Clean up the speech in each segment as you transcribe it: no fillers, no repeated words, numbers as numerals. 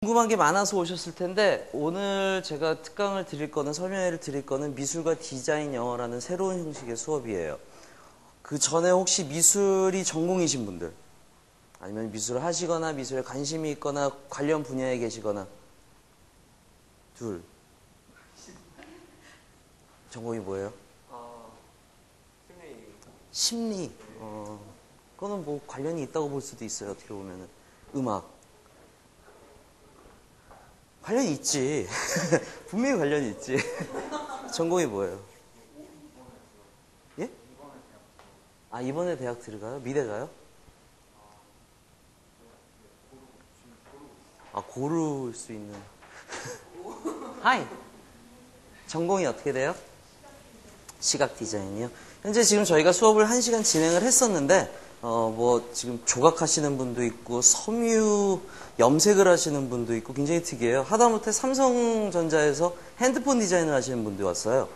궁금한 게 많아서 오셨을 텐데 오늘 제가 특강을 드릴 거는 설명회를 드릴 거는 미술과 디자인 영어라는 새로운 형식의 수업이에요. 그 전에 혹시 미술이 전공이신 분들 아니면 미술을 하시거나 미술에 관심이 있거나 관련 분야에 계시거나 둘 전공이 뭐예요? 심리. 그거는 뭐 관련이 있다고 볼 수도 있어요. 어떻게 보면은 음악 관련이 있지. 분명히 관련이 있지. 전공이 뭐예요? 예? 아, 이번에 대학 들어가요? 미대 가요? 아, 고를 수 있는. 하이. 전공이 어떻게 돼요? 시각 디자인이요. 현재 지금 저희가 수업을 1시간 진행을 했었는데, 뭐, 지금 조각하시는 분도 있고, 섬유 염색을 하시는 분도 있고, 굉장히 특이해요. 하다못해 삼성전자에서 핸드폰 디자인을 하시는 분도 왔어요.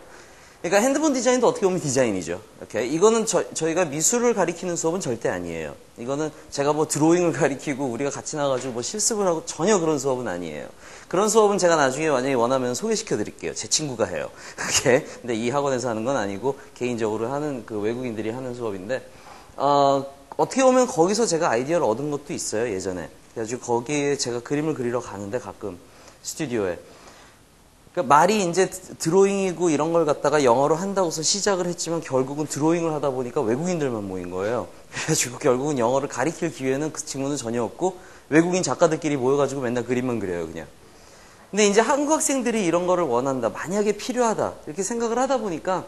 그러니까 핸드폰 디자인도 어떻게 보면 디자인이죠. 이렇게. 이거는 저희가 미술을 가리키는 수업은 절대 아니에요. 이거는 제가 뭐 드로잉을 가리키고 우리가 같이 나가지고 뭐 실습을 하고 전혀 그런 수업은 아니에요. 그런 수업은 제가 나중에 만약에 원하면 소개시켜 드릴게요. 제 친구가 해요. 이렇게. 근데 이 학원에서 하는 건 아니고 개인적으로 하는 그 외국인들이 하는 수업인데, 어떻게 보면 거기서 제가 아이디어를 얻은 것도 있어요. 예전에. 그래가지고 거기에 제가 그림을 그리러 가는데 가끔 스튜디오에. 그러니까 말이 이제 드로잉이고 이런 걸 갖다가 영어로 한다고서 시작을 했지만 결국은 드로잉을 하다 보니까 외국인들만 모인 거예요. 그래가지고 결국은 영어를 가리킬 기회는 그 친구는 전혀 없고 외국인 작가들끼리 모여가지고 맨날 그림만 그려요, 그냥. 근데 이제 한국 학생들이 이런 거를 원한다, 만약에 필요하다 이렇게 생각을 하다 보니까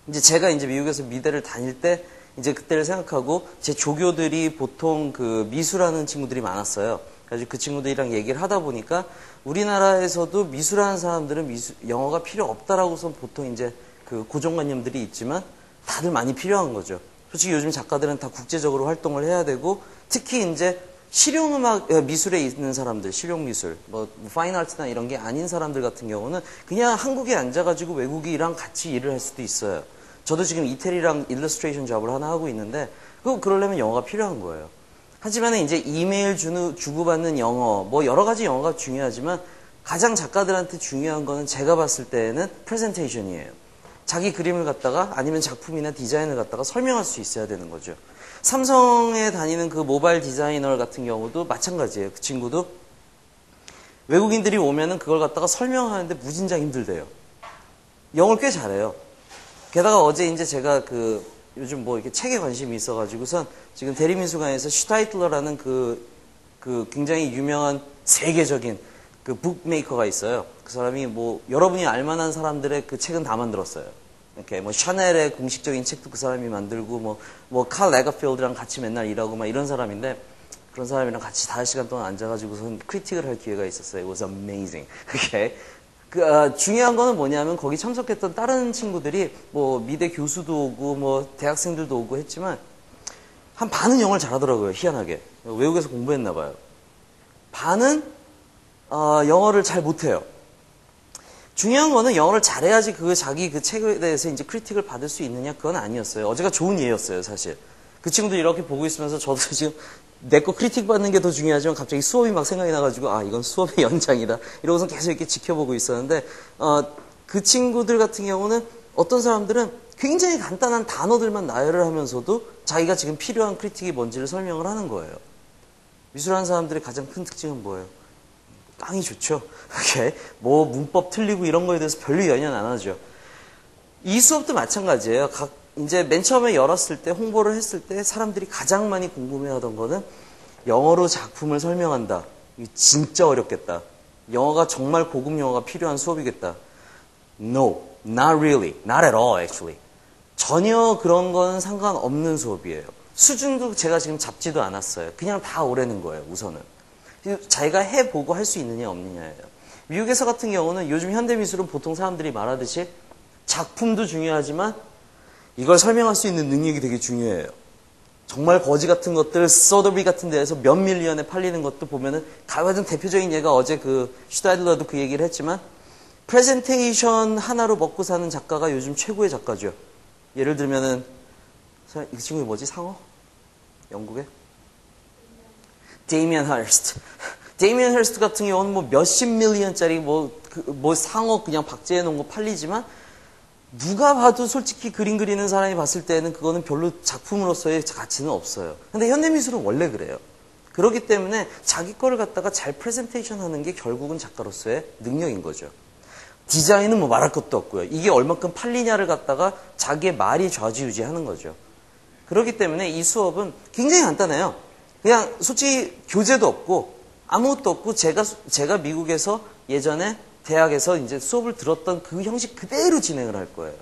이제 제가 이제 미국에서 미대를 다닐 때 이제 그때를 생각하고 제 조교들이 보통 그 미술하는 친구들이 많았어요. 그래서 그 친구들이랑 얘기를 하다 보니까 우리나라에서도 미술하는 사람들은 영어가 필요 없다라고선 보통 이제 그 고정관념들이 있지만 다들 많이 필요한 거죠. 솔직히 요즘 작가들은 다 국제적으로 활동을 해야 되고 특히 이제 실용음악 미술에 있는 사람들, 실용미술, 뭐 파인아트나 이런 게 아닌 사람들 같은 경우는 그냥 한국에 앉아가지고 외국이랑 같이 일을 할 수도 있어요. 저도 지금 이태리랑 일러스트레이션 잡을 하나 하고 있는데 그러려면 영어가 필요한 거예요. 하지만 이제 이메일 주고받는 영어, 뭐 여러 가지 영어가 중요하지만 가장 작가들한테 중요한 거는 제가 봤을 때에는 프레젠테이션이에요. 자기 그림을 갖다가 아니면 작품이나 디자인을 갖다가 설명할 수 있어야 되는 거죠. 삼성에 다니는 그 모바일 디자이너 같은 경우도 마찬가지예요. 그 친구도 외국인들이 오면은 그걸 갖다가 설명하는데 무진장 힘들대요. 영어를 꽤 잘해요. 게다가 어제 이제 제가 요즘 뭐 이렇게 책에 관심이 있어가지고선 지금 대리미술관에서 슈타이틀러라는 그 굉장히 유명한 세계적인 그 북메이커가 있어요. 그 사람이 뭐 여러분이 알만한 사람들의 그 책은 다 만들었어요. 이렇게 뭐 샤넬의 공식적인 책도 그 사람이 만들고 뭐 칼 레거필드랑 같이 맨날 일하고 막 이런 사람인데 그런 사람이랑 같이 5시간 동안 앉아가지고선 크리틱을 할 기회가 있었어요. It was amazing. Okay. 중요한 거는 뭐냐면 거기 참석했던 다른 친구들이 뭐 미대 교수도 오고 뭐 대학생들도 오고 했지만 한 반은 영어를 잘하더라고요. 희한하게. 외국에서 공부했나 봐요. 반은 영어를 잘 못해요. 중요한 거는 영어를 잘해야지 자기 그 책에 대해서 이제 크리틱을 받을 수 있느냐 그건 아니었어요. 어제가 좋은 예였어요, 사실. 그 친구들 이렇게 보고 있으면서 저도 지금 내 거 크리틱 받는 게 더 중요하지만 갑자기 수업이 막 생각이 나가지고 이건 수업의 연장이다. 이러고서 계속 이렇게 지켜보고 있었는데 그 친구들 같은 경우는 어떤 사람들은 굉장히 간단한 단어들만 나열을 하면서도 자기가 지금 필요한 크리틱이 뭔지를 설명을 하는 거예요. 미술하는 사람들의 가장 큰 특징은 뭐예요? 깡이 좋죠. 뭐 문법 틀리고 이런 거에 대해서 별로 연연 안 하죠. 이 수업도 마찬가지예요. 이제 맨 처음에 열었을 때 홍보를 했을 때 사람들이 가장 많이 궁금해하던 거는 영어로 작품을 설명한다. 이게 진짜 어렵겠다. 영어가 정말 고급 영어가 필요한 수업이겠다. No, not really, not at all actually. 전혀 그런 건 상관없는 수업이에요. 수준도 제가 지금 잡지도 않았어요. 그냥 다 오라는 거예요. 우선은. 자기가 해보고 할 수 있느냐 없느냐예요. 미국에서 같은 경우는 요즘 현대미술은 보통 사람들이 말하듯이 작품도 중요하지만 이걸 설명할 수 있는 능력이 되게 중요해요. 정말 거지 같은 것들, 소더비 같은 데에서 몇 밀리언에 팔리는 것도 보면은 가장 대표적인 예가 어제 그 슈타이들러도 그 얘기를 했지만 프레젠테이션 하나로 먹고 사는 작가가 요즘 최고의 작가죠. 예를 들면은 이 친구 뭐지? 상어? 영국에? 데이미안 하스트. 데이미언 헬스트 같은 경우는 뭐 몇십 밀리언짜리 뭐 상어 그냥 박제해 놓은 거 팔리지만 누가 봐도 솔직히 그림 그리는 사람이 봤을 때는 그거는 별로 작품으로서의 가치는 없어요. 근데 현대미술은 원래 그래요. 그렇기 때문에 자기 거를 갖다가 잘 프레젠테이션 하는 게 결국은 작가로서의 능력인 거죠. 디자인은 뭐 말할 것도 없고요. 이게 얼마큼 팔리냐를 갖다가 자기의 말이 좌지우지하는 거죠. 그렇기 때문에 이 수업은 굉장히 간단해요. 그냥 솔직히 교재도 없고 아무것도 없고 제가 미국에서 예전에 대학에서 이제 수업을 들었던 그 형식 그대로 진행을 할 거예요.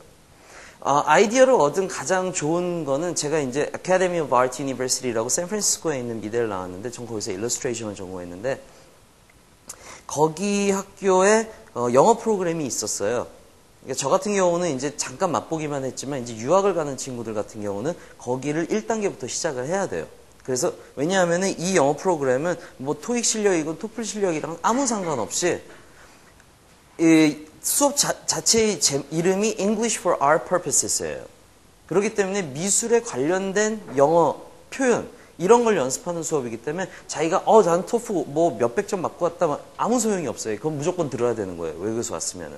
아이디어를 얻은 가장 좋은 거는 제가 이제 Academy of Art University라고 샌프란시스코에 있는 미대를 나왔는데 전 거기서 일러스트레이션을 전공했는데 거기 학교에 영어 프로그램이 있었어요. 그러니까 저 같은 경우는 이제 잠깐 맛보기만 했지만 이제 유학을 가는 친구들 같은 경우는 거기를 1단계부터 시작을 해야 돼요. 그래서 왜냐하면은 이 영어 프로그램은 뭐 토익 실력이고 토플 실력이랑 아무 상관없이 이 수업 자체의 이름이 English for Our Purposes예요. 그렇기 때문에 미술에 관련된 영어 표현 이런 걸 연습하는 수업이기 때문에 자기가 난 토프 뭐 몇백 점 맞고 왔다 아무 소용이 없어요. 그건 무조건 들어야 되는 거예요. 외국에서 왔으면은.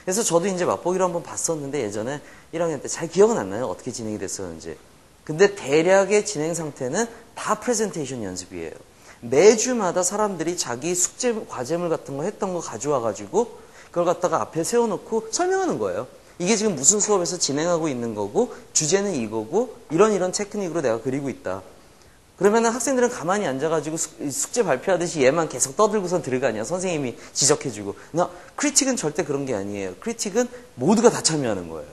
그래서 저도 이제 맛보기로 한번 봤었는데 예전에 1학년 때 잘 기억은 안 나요. 어떻게 진행이 됐었는지. 근데 대략의 진행 상태는 다 프레젠테이션 연습이에요. 매주마다 사람들이 자기 숙제 과제물 같은 거 했던 거 가져와 가지고 그걸 갖다가 앞에 세워놓고 설명하는 거예요. 이게 지금 무슨 수업에서 진행하고 있는 거고 주제는 이거고 이런 테크닉으로 내가 그리고 있다. 그러면 학생들은 가만히 앉아가지고 숙제 발표하듯이 얘만 계속 떠들고선 들을 거 아니야. 선생님이 지적해주고. 크리틱은 절대 그런 게 아니에요. 크리틱은 모두가 다 참여하는 거예요.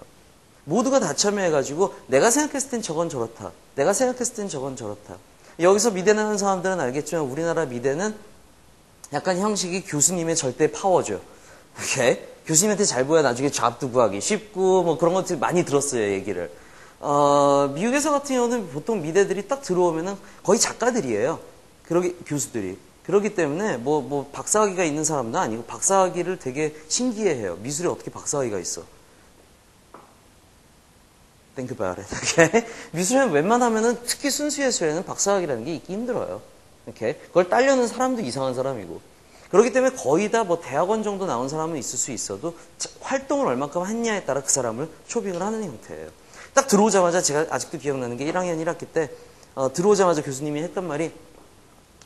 모두가 다 참여해가지고 내가 생각했을 땐 저건 저렇다. 내가 생각했을 땐 저건 저렇다. 여기서 미대 나온 사람들은 알겠지만 우리나라 미대는 약간 형식이 교수님의 절대 파워죠. 오케이? 교수님한테 잘 보여야 나중에 잡도 구하기 쉽고 뭐 그런 것들 많이 들었어요, 얘기를. 미국에서 같은 경우는 보통 미대들이 딱 들어오면은 거의 작가들이에요. 교수들이. 그렇기 때문에 뭐 박사학위가 있는 사람도 아니고 박사학위를 되게 신기해해요. 미술에 어떻게 박사학위가 있어? Think about it. Okay? 미술에는 웬만하면은 특히 순수예술에는 박사학위라는 게 있기 힘들어요. Okay? 그걸 따려는 사람도 이상한 사람이고. 그렇기 때문에 거의 다 뭐 대학원 정도 나온 사람은 있을 수 있어도 활동을 얼마큼 했냐에 따라 그 사람을 초빙을 하는 형태예요. 딱 들어오자마자 제가 아직도 기억나는 게 1학년 1학기 때 들어오자마자 교수님이 했던 말이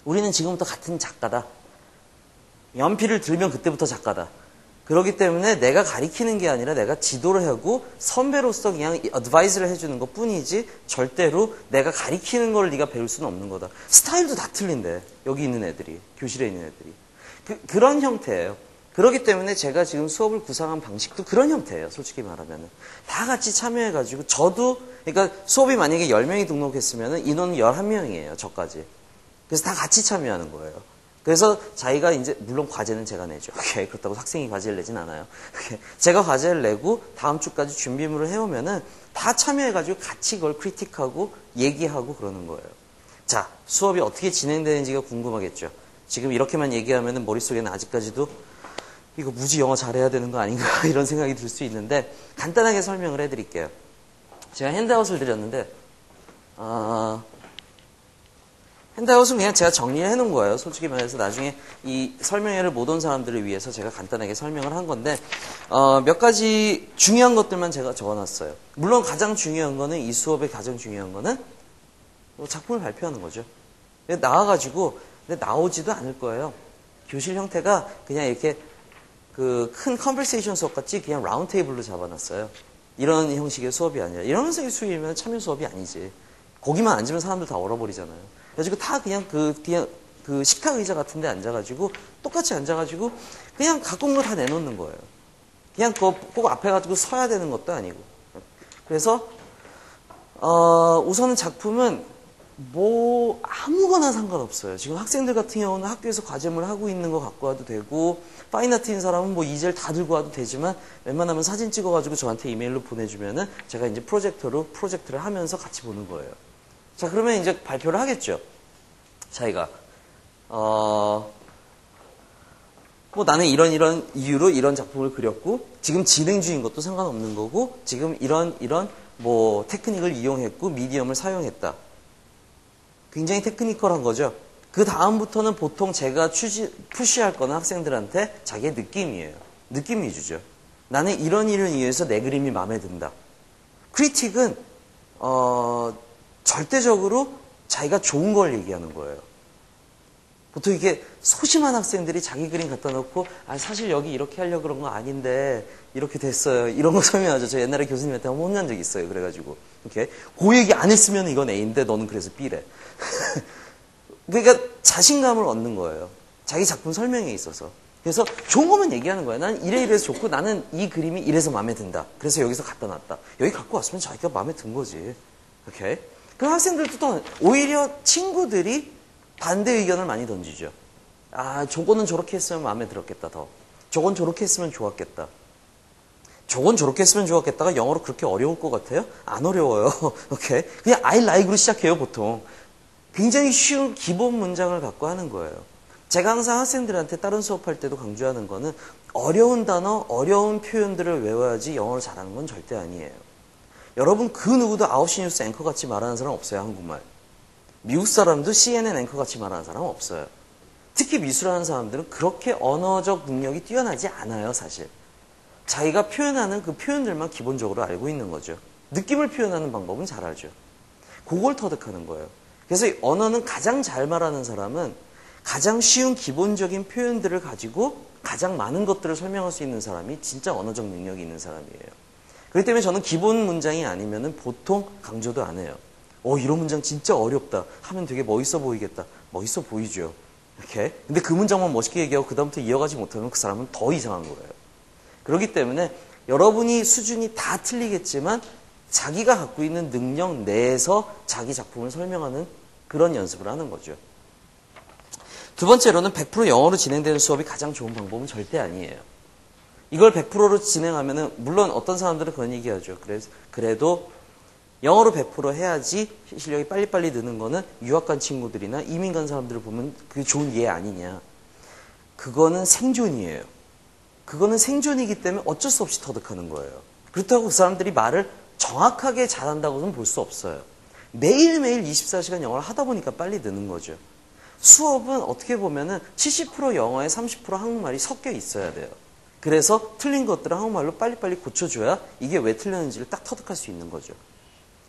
우리는 지금부터 같은 작가다. 연필을 들면 그때부터 작가다. 그렇기 때문에 내가 가리키는 게 아니라 내가 지도를 하고 선배로서 그냥 어드바이스를 해주는 것 뿐이지 절대로 내가 가리키는 걸 네가 배울 수는 없는 거다. 스타일도 다 틀린데 여기 있는 애들이 교실에 있는 애들이 그런 형태예요. 그렇기 때문에 제가 지금 수업을 구상한 방식도 그런 형태예요. 솔직히 말하면은 다 같이 참여해가지고 저도 그러니까 수업이 만약에 10명이 등록했으면은 인원은 11명이에요. 저까지. 그래서 다 같이 참여하는 거예요. 그래서 자기가 이제 물론 과제는 제가 내죠. 오케이. 그렇다고 학생이 과제를 내진 않아요. 오케이. 제가 과제를 내고 다음 주까지 준비물을 해오면은 다 참여해가지고 같이 그걸 크리틱하고 얘기하고 그러는 거예요. 자, 수업이 어떻게 진행되는지가 궁금하겠죠. 지금 이렇게만 얘기하면은 머릿속에는 아직까지도 이거 무지 영어 잘해야 되는 거 아닌가 이런 생각이 들 수 있는데 간단하게 설명을 해드릴게요. 제가 핸드아웃을 드렸는데 핸드아웃은 그냥 제가 정리를 해놓은 거예요. 솔직히 말해서 나중에 이 설명회를 못 온 사람들을 위해서 제가 간단하게 설명을 한 건데 몇 가지 중요한 것들만 제가 적어놨어요. 물론 가장 중요한 거는 이 수업의 가장 중요한 거는 작품을 발표하는 거죠. 나와가지고 근데 나오지도 않을 거예요. 교실 형태가 그냥 이렇게 그 큰 컨버세이션 수업 같이 그냥 라운드 테이블로 잡아놨어요. 이런 형식의 수업이 아니라 이런 형식의 수업이면 참여 수업이 아니지. 거기만 앉으면 사람들 다 얼어버리잖아요. 그래가지고 다 그냥 그 식탁 의자 같은데 앉아가지고 똑같이 앉아가지고 그냥 갖고 온 거 다 내놓는 거예요. 그냥 꼭 앞에 가지고 서야 되는 것도 아니고. 그래서 우선은 작품은 뭐 아무거나 상관없어요. 지금 학생들 같은 경우는 학교에서 과제물 하고 있는 거 갖고 와도 되고 파인아트인 사람은 뭐 이젤 다 들고 와도 되지만 웬만하면 사진 찍어가지고 저한테 이메일로 보내주면은 제가 이제 프로젝트를 하면서 같이 보는 거예요. 자, 그러면 이제 발표를 하겠죠. 자기가 뭐 나는 이런 이유로 이런 작품을 그렸고 지금 진행 중인 것도 상관없는 거고 지금 이런 뭐 테크닉을 이용했고 미디엄을 사용했다. 굉장히 테크니컬한 거죠. 그 다음부터는 보통 제가 푸시할 거는 학생들한테 자기의 느낌이에요. 느낌 위주죠. 나는 이런 일을 위해서 내 그림이 마음에 든다. 크리틱은 절대적으로 자기가 좋은 걸 얘기하는 거예요. 보통 이게 소심한 학생들이 자기 그림 갖다 놓고 사실 여기 이렇게 하려고 그런 거 아닌데 이렇게 됐어요. 이런 거 설명하죠. 저 옛날에 교수님한테 한번 혼난 적이 있어요. 그래가지고 이렇게 그 얘기 안 했으면 이건 A인데 너는 그래서 B래. 그러니까 자신감을 얻는 거예요. 자기 작품 설명에 있어서. 그래서 좋은 것만 얘기하는 거예요. 나는 이래서 좋고 나는 이 그림이 이래서 마음에 든다. 그래서 여기서 갖다 놨다. 여기 갖고 왔으면 자기가 마음에 든 거지. 오케이? 그럼 학생들도 또 오히려 친구들이 반대 의견을 많이 던지죠. 저거는 저렇게 했으면 마음에 들었겠다, 더. 저건 저렇게 했으면 좋았겠다. 저건 저렇게 했으면 좋았겠다가 영어로 그렇게 어려울 것 같아요? 안 어려워요. 오케이? 그냥 I like으로 시작해요, 보통. 굉장히 쉬운 기본 문장을 갖고 하는 거예요. 제가 항상 학생들한테 다른 수업할 때도 강조하는 거는 어려운 단어, 어려운 표현들을 외워야지 영어를 잘하는 건 절대 아니에요. 여러분 그 누구도 9시 뉴스 앵커 같이 말하는 사람 없어요, 한국말. 미국 사람도 CNN 앵커 같이 말하는 사람 없어요. 특히 미술하는 사람들은 그렇게 언어적 능력이 뛰어나지 않아요, 사실. 자기가 표현하는 그 표현들만 기본적으로 알고 있는 거죠. 느낌을 표현하는 방법은 잘 알죠. 그걸 터득하는 거예요. 그래서 언어는 가장 잘 말하는 사람은 가장 쉬운 기본적인 표현들을 가지고 가장 많은 것들을 설명할 수 있는 사람이 진짜 언어적 능력이 있는 사람이에요. 그렇기 때문에 저는 기본 문장이 아니면은 보통 강조도 안 해요. 이런 문장 진짜 어렵다 하면 되게 멋있어 보이겠다. 멋있어 보이죠. 이렇게. 근데 그 문장만 멋있게 얘기하고 그다음부터 이어가지 못하면 그 사람은 더 이상한 거예요. 그렇기 때문에 여러분이 수준이 다 틀리겠지만 자기가 갖고 있는 능력 내에서 자기 작품을 설명하는 그런 연습을 하는 거죠. 두 번째로는 100% 영어로 진행되는 수업이 가장 좋은 방법은 절대 아니에요. 이걸 100%로 진행하면은 물론 어떤 사람들은 그런 얘기하죠. 그래도 영어로 100% 해야지 실력이 빨리빨리 느는 거는 유학 간 친구들이나 이민 간 사람들을 보면 그게 좋은 예 아니냐. 그거는 생존이에요. 그거는 생존이기 때문에 어쩔 수 없이 터득하는 거예요. 그렇다고 그 사람들이 말을 정확하게 잘한다고는 볼 수 없어요. 매일매일 24시간 영어를 하다 보니까 빨리 느는 거죠. 수업은 어떻게 보면은 70% 영어에 30% 한국말이 섞여 있어야 돼요. 그래서 틀린 것들을 한국말로 빨리빨리 고쳐줘야 이게 왜 틀렸는지를 딱 터득할 수 있는 거죠.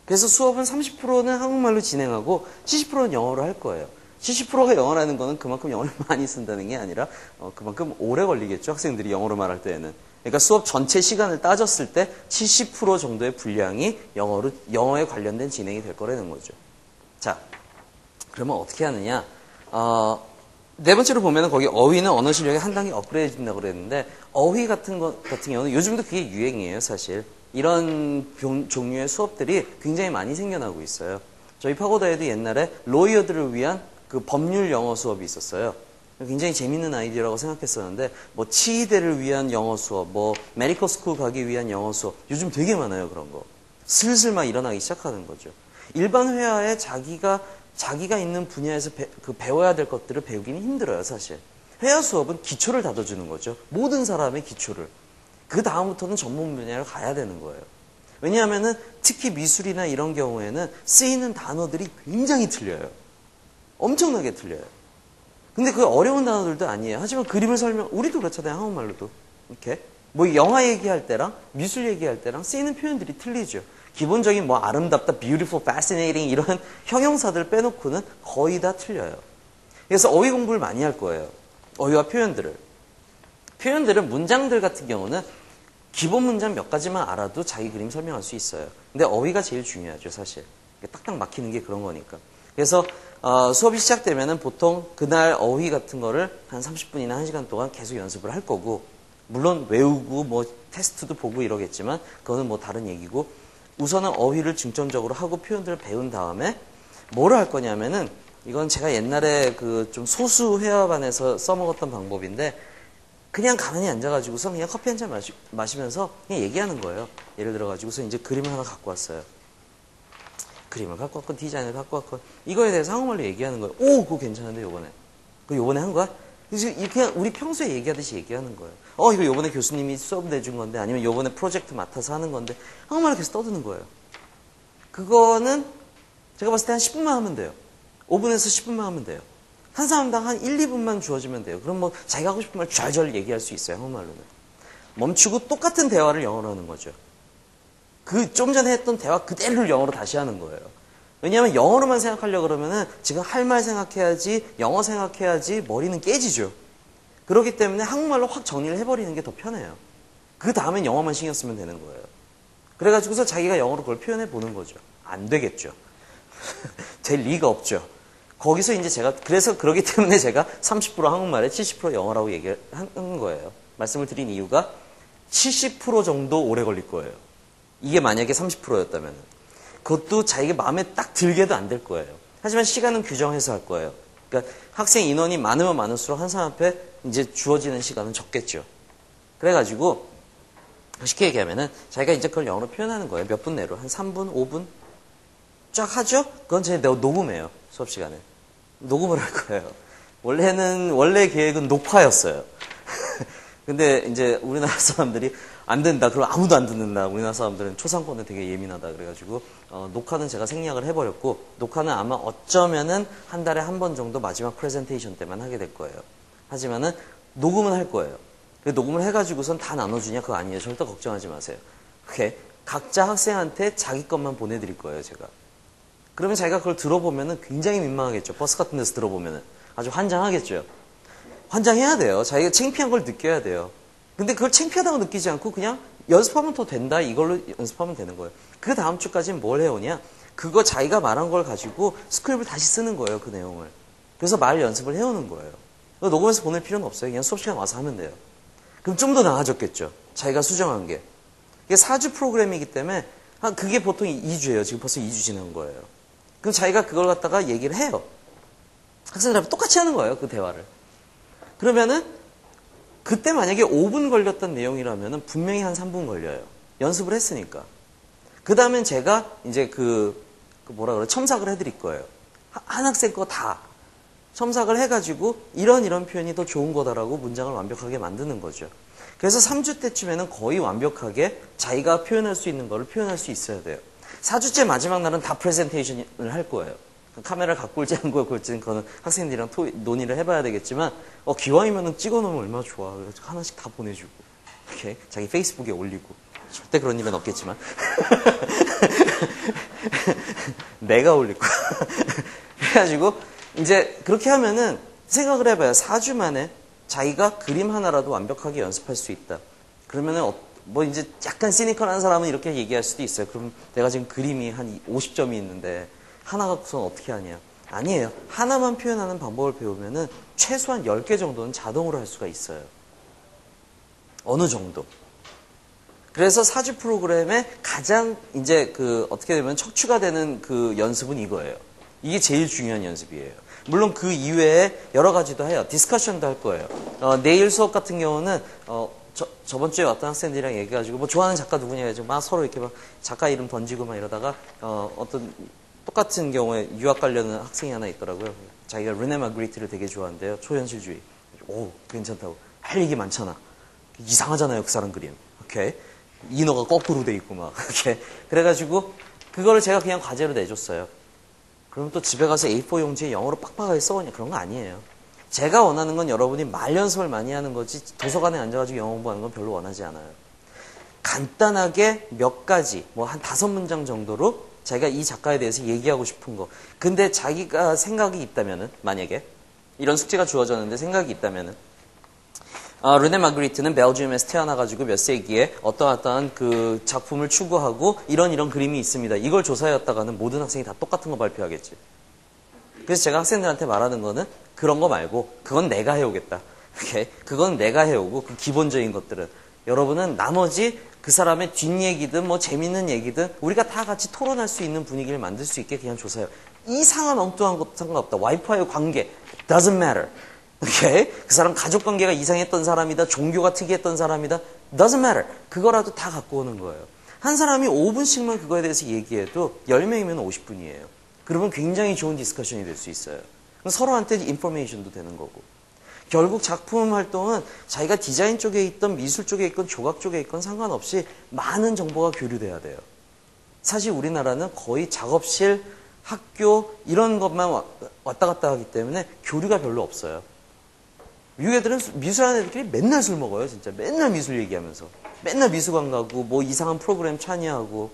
그래서 수업은 30%는 한국말로 진행하고 70%는 영어로 할 거예요. 70%가 영어라는 거는 그만큼 영어를 많이 쓴다는 게 아니라 그만큼 오래 걸리겠죠. 학생들이 영어로 말할 때에는. 그러니까 수업 전체 시간을 따졌을 때 70% 정도의 분량이 영어에 관련된 진행이 될 거라는 거죠. 자, 그러면 어떻게 하느냐? 네 번째로 보면은 거기 어휘는 언어 실력이 한 단계 업그레이드 된다고 그랬는데 어휘 같은 경우는 요즘도 그게 유행이에요, 사실. 이런 종류의 수업들이 굉장히 많이 생겨나고 있어요. 저희 파고다에도 옛날에 로이어들을 위한 그 법률 영어 수업이 있었어요. 굉장히 재밌는 아이디어라고 생각했었는데 뭐 치의대를 위한 영어 수업, 뭐 메디컬 스쿨 가기 위한 영어 수업 요즘 되게 많아요, 그런 거. 슬슬 막 일어나기 시작하는 거죠. 일반 회화에 자기가 있는 분야에서 배워야 될 것들을 배우기는 힘들어요, 사실. 회화 수업은 기초를 다져주는 거죠. 모든 사람의 기초를. 그 다음부터는 전문 분야를 가야 되는 거예요. 왜냐하면은 특히 미술이나 이런 경우에는 쓰이는 단어들이 굉장히 틀려요. 엄청나게 틀려요. 근데 그 어려운 단어들도 아니에요. 하지만 그림을 우리도 그렇잖아요, 한국말로도. 이렇게. 뭐 영화 얘기할 때랑 미술 얘기할 때랑 쓰이는 표현들이 틀리죠. 기본적인 뭐 아름답다, beautiful, fascinating 이런 형용사들 빼놓고는 거의 다 틀려요. 그래서 어휘 공부를 많이 할 거예요. 어휘와 표현들을. 표현들은 문장들 같은 경우는 기본 문장 몇 가지만 알아도 자기 그림 설명할 수 있어요. 근데 어휘가 제일 중요하죠, 사실. 딱딱 막히는 게 그런 거니까. 그래서 수업이 시작되면은 보통 그날 어휘 같은 거를 한 30분이나 1시간 동안 계속 연습을 할 거고, 물론 외우고 뭐 테스트도 보고 이러겠지만 그거는 뭐 다른 얘기고, 우선은 어휘를 중점적으로 하고 표현들을 배운 다음에 뭐를 할 거냐면은, 이건 제가 옛날에 그 좀 소수 회화반에서 써먹었던 방법인데, 그냥 가만히 앉아가지고서 그냥 커피 한 잔 마시면서 그냥 얘기하는 거예요. 예를 들어가지고서 이제 그림을 하나 갖고 왔어요. 그림을 갖고 왔건 디자인을 갖고 왔건 이거에 대해서 한국말로 얘기하는 거예요. 오, 그거 괜찮은데 요번에. 그거 요번에 한 거야? 그냥 우리 평소에 얘기하듯이 얘기하는 거예요. 이거 요번에 교수님이 수업 내준 건데 아니면 요번에 프로젝트 맡아서 하는 건데 한국말로 계속 떠드는 거예요. 그거는 제가 봤을 때 한 10분만 하면 돼요. 5분에서 10분만 하면 돼요. 한 사람당 한 1, 2분만 주어지면 돼요. 그럼 뭐 자기가 하고 싶은 말 촤촤 얘기할 수 있어요. 한국말로는. 멈추고 똑같은 대화를 영어로 하는 거죠. 그 좀 전에 했던 대화 그대로를 영어로 다시 하는 거예요. 왜냐하면 영어로만 생각하려고 그러면은 지금 할 말 생각해야지, 영어 생각해야지 머리는 깨지죠. 그렇기 때문에 한국말로 확 정리를 해버리는 게 더 편해요. 그 다음엔 영어만 신경 쓰면 되는 거예요. 그래가지고서 자기가 영어로 그걸 표현해 보는 거죠. 안 되겠죠. 될 리가 없죠. 거기서 이제 제가, 그래서 그러기 때문에 제가 30% 한국말에 70% 영어라고 얘기를 하는 거예요. 말씀을 드린 이유가 70% 정도 오래 걸릴 거예요. 이게 만약에 30%였다면. 그것도 자기가 마음에 딱 들게도 안 될 거예요. 하지만 시간은 규정해서 할 거예요. 그러니까 학생 인원이 많으면 많을수록 한 사람 앞에 이제 주어지는 시간은 적겠죠. 그래가지고 쉽게 얘기하면은 자기가 이제 그걸 영어로 표현하는 거예요. 몇 분 내로. 한 3분, 5분? 쫙 하죠? 그건 제가 녹음해요. 수업 시간에. 녹음을 할 거예요. 원래 계획은 녹화였어요. 근데 이제 우리나라 사람들이 안 된다. 그럼 아무도 안 듣는다. 우리나라 사람들은 초상권에 되게 예민하다. 그래가지고 녹화는 제가 생략을 해버렸고 녹화는 아마 어쩌면은 한 달에 한 번 정도 마지막 프레젠테이션 때만 하게 될 거예요. 하지만은 녹음은 할 거예요. 녹음을 해가지고선 다 나눠주냐? 그거 아니에요. 절대 걱정하지 마세요. 오케이. 각자 학생한테 자기 것만 보내드릴 거예요, 제가. 그러면 자기가 그걸 들어보면은 굉장히 민망하겠죠. 버스 같은 데서 들어보면은. 아주 환장하겠죠. 환장해야 돼요. 자기가 창피한 걸 느껴야 돼요. 근데 그걸 창피하다고 느끼지 않고 그냥 연습하면 더 된다. 이걸로 연습하면 되는 거예요. 그 다음 주까지는 뭘 해오냐? 그거 자기가 말한 걸 가지고 스크립을 다시 쓰는 거예요, 그 내용을. 그래서 말 연습을 해오는 거예요. 녹음해서 보낼 필요는 없어요. 그냥 수업 시간 와서 하면 돼요. 그럼 좀 더 나아졌겠죠. 자기가 수정한 게. 이게 4주 프로그램이기 때문에 그게 보통 2주예요. 지금 벌써 2주 지난 거예요. 그럼 자기가 그걸 갖다가 얘기를 해요. 학생들하고 똑같이 하는 거예요. 그 대화를. 그러면은 그때 만약에 5분 걸렸던 내용이라면은 분명히 한 3분 걸려요. 연습을 했으니까. 그 다음엔 제가 이제 첨삭을 해드릴 거예요. 한 학생 거 다. 첨삭을 해가지고 이런 표현이 더 좋은 거다라고 문장을 완벽하게 만드는 거죠. 그래서 3주 때쯤에는 거의 완벽하게 자기가 표현할 수 있는 거를 표현할 수 있어야 돼요. 4주째 마지막 날은 다 프레젠테이션을 할 거예요. 카메라를 갖고 올지 안 갖고 올지는 그거는 학생들이랑 논의를 해봐야 되겠지만 기왕이면 찍어놓으면 얼마나 좋아. 그래서 하나씩 다 보내주고 이렇게 자기 페이스북에 올리고 절대 그런 일은 없겠지만 내가 올릴 거야. 그래가지고 이제 그렇게 하면은 생각을 해봐요. 4주 만에 자기가 그림 하나라도 완벽하게 연습할 수 있다. 그러면은 뭐 이제 약간 시니컬한 사람은 이렇게 얘기할 수도 있어요. 그럼 내가 지금 그림이 한 50점이 있는데 하나 갖고서는 어떻게 하냐. 아니에요. 하나만 표현하는 방법을 배우면은 최소한 10개 정도는 자동으로 할 수가 있어요. 어느 정도. 그래서 4주 프로그램에 가장 이제 어떻게 되면 척추가 되는 그 연습은 이거예요. 이게 제일 중요한 연습이에요. 물론 그 이외에 여러 가지도 해요. 디스커션도 할 거예요. 내일 수업 같은 경우는 저번 주에 왔던 학생들이랑 얘기해가지고 뭐 좋아하는 작가 누구냐 해가지고 막 서로 이렇게 막 작가 이름 던지고 막 이러다가 어떤 똑같은 경우에 유학 가려는 학생이 하나 있더라고요. 자기가 르네 마그리트를 되게 좋아한대요. 초현실주의. 오, 괜찮다고. 할 얘기 많잖아. 이상하잖아요, 그 사람 그림. 오케이. 인어가 거꾸로 돼 있고 막. 이렇게. 그래가지고 그거를 제가 그냥 과제로 내줬어요. 그럼 또 집에 가서 A4 용지에 영어로 빡빡하게 써오냐. 그런 거 아니에요. 제가 원하는 건 여러분이 말 연습을 많이 하는 거지 도서관에 앉아가지고 영어 공부하는 건 별로 원하지 않아요. 간단하게 몇 가지, 뭐 한 5문장 정도로 자기가 이 작가에 대해서 얘기하고 싶은 거. 근데 자기가 생각이 있다면은, 만약에 이런 숙제가 주어졌는데 생각이 있다면은 르네 마그리트는 벨지움에서 태어나가지고 몇 세기에 어떠한 그 작품을 추구하고 이런 그림이 있습니다. 이걸 조사해왔다가는 모든 학생이 다 똑같은 거 발표하겠지. 그래서 제가 학생들한테 말하는 거는 그런 거 말고 그건 내가 해오겠다. 오케이? 그건 내가 해오고 그 기본적인 것들은 여러분은 나머지 그 사람의 뒷얘기든 뭐 재밌는 얘기든 우리가 다 같이 토론할 수 있는 분위기를 만들 수 있게 그냥 조사해요. 이상한 엉뚱한 것도 상관없다. 와이프와의 관계 doesn't matter. 오케이? 그 사람 가족 관계가 이상했던 사람이다. 종교가 특이했던 사람이다. doesn't matter. 그거라도 다 갖고 오는 거예요. 한 사람이 5분씩만 그거에 대해서 얘기해도 10명이면 50분이에요. 그러면 굉장히 좋은 디스커션이 될 수 있어요. 서로한테 인포메이션도 되는 거고. 결국 작품 활동은 자기가 디자인 쪽에 있던 미술 쪽에 있건 조각 쪽에 있건 상관없이 많은 정보가 교류돼야 돼요. 사실 우리나라는 거의 작업실 학교 이런 것만 왔다 갔다 하기 때문에 교류가 별로 없어요. 미국 애들은 미술하는 애들끼리 맨날 술 먹어요. 진짜 맨날 미술 얘기하면서 맨날 미술관 가고 뭐 이상한 프로그램 참여하고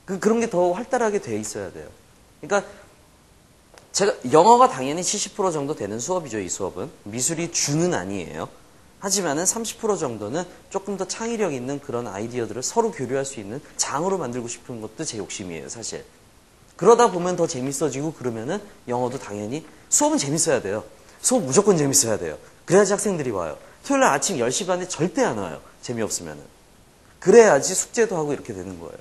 그런 게 더 활달하게 돼 있어야 돼요. 그러니까 제가 영어가 당연히 70% 정도 되는 수업이죠. 이 수업은 미술이 주는 아니에요. 하지만은 30% 정도는 조금 더 창의력 있는 그런 아이디어들을 서로 교류할 수 있는 장으로 만들고 싶은 것도 제 욕심이에요. 사실 그러다 보면 더 재밌어지고 그러면은 영어도 당연히 수업은 재밌어야 돼요. 수업 무조건 재밌어야 돼요. 그래야지 학생들이 와요. 토요일날 아침 10시 반에 절대 안 와요. 재미없으면은. 그래야지 숙제도 하고 이렇게 되는 거예요.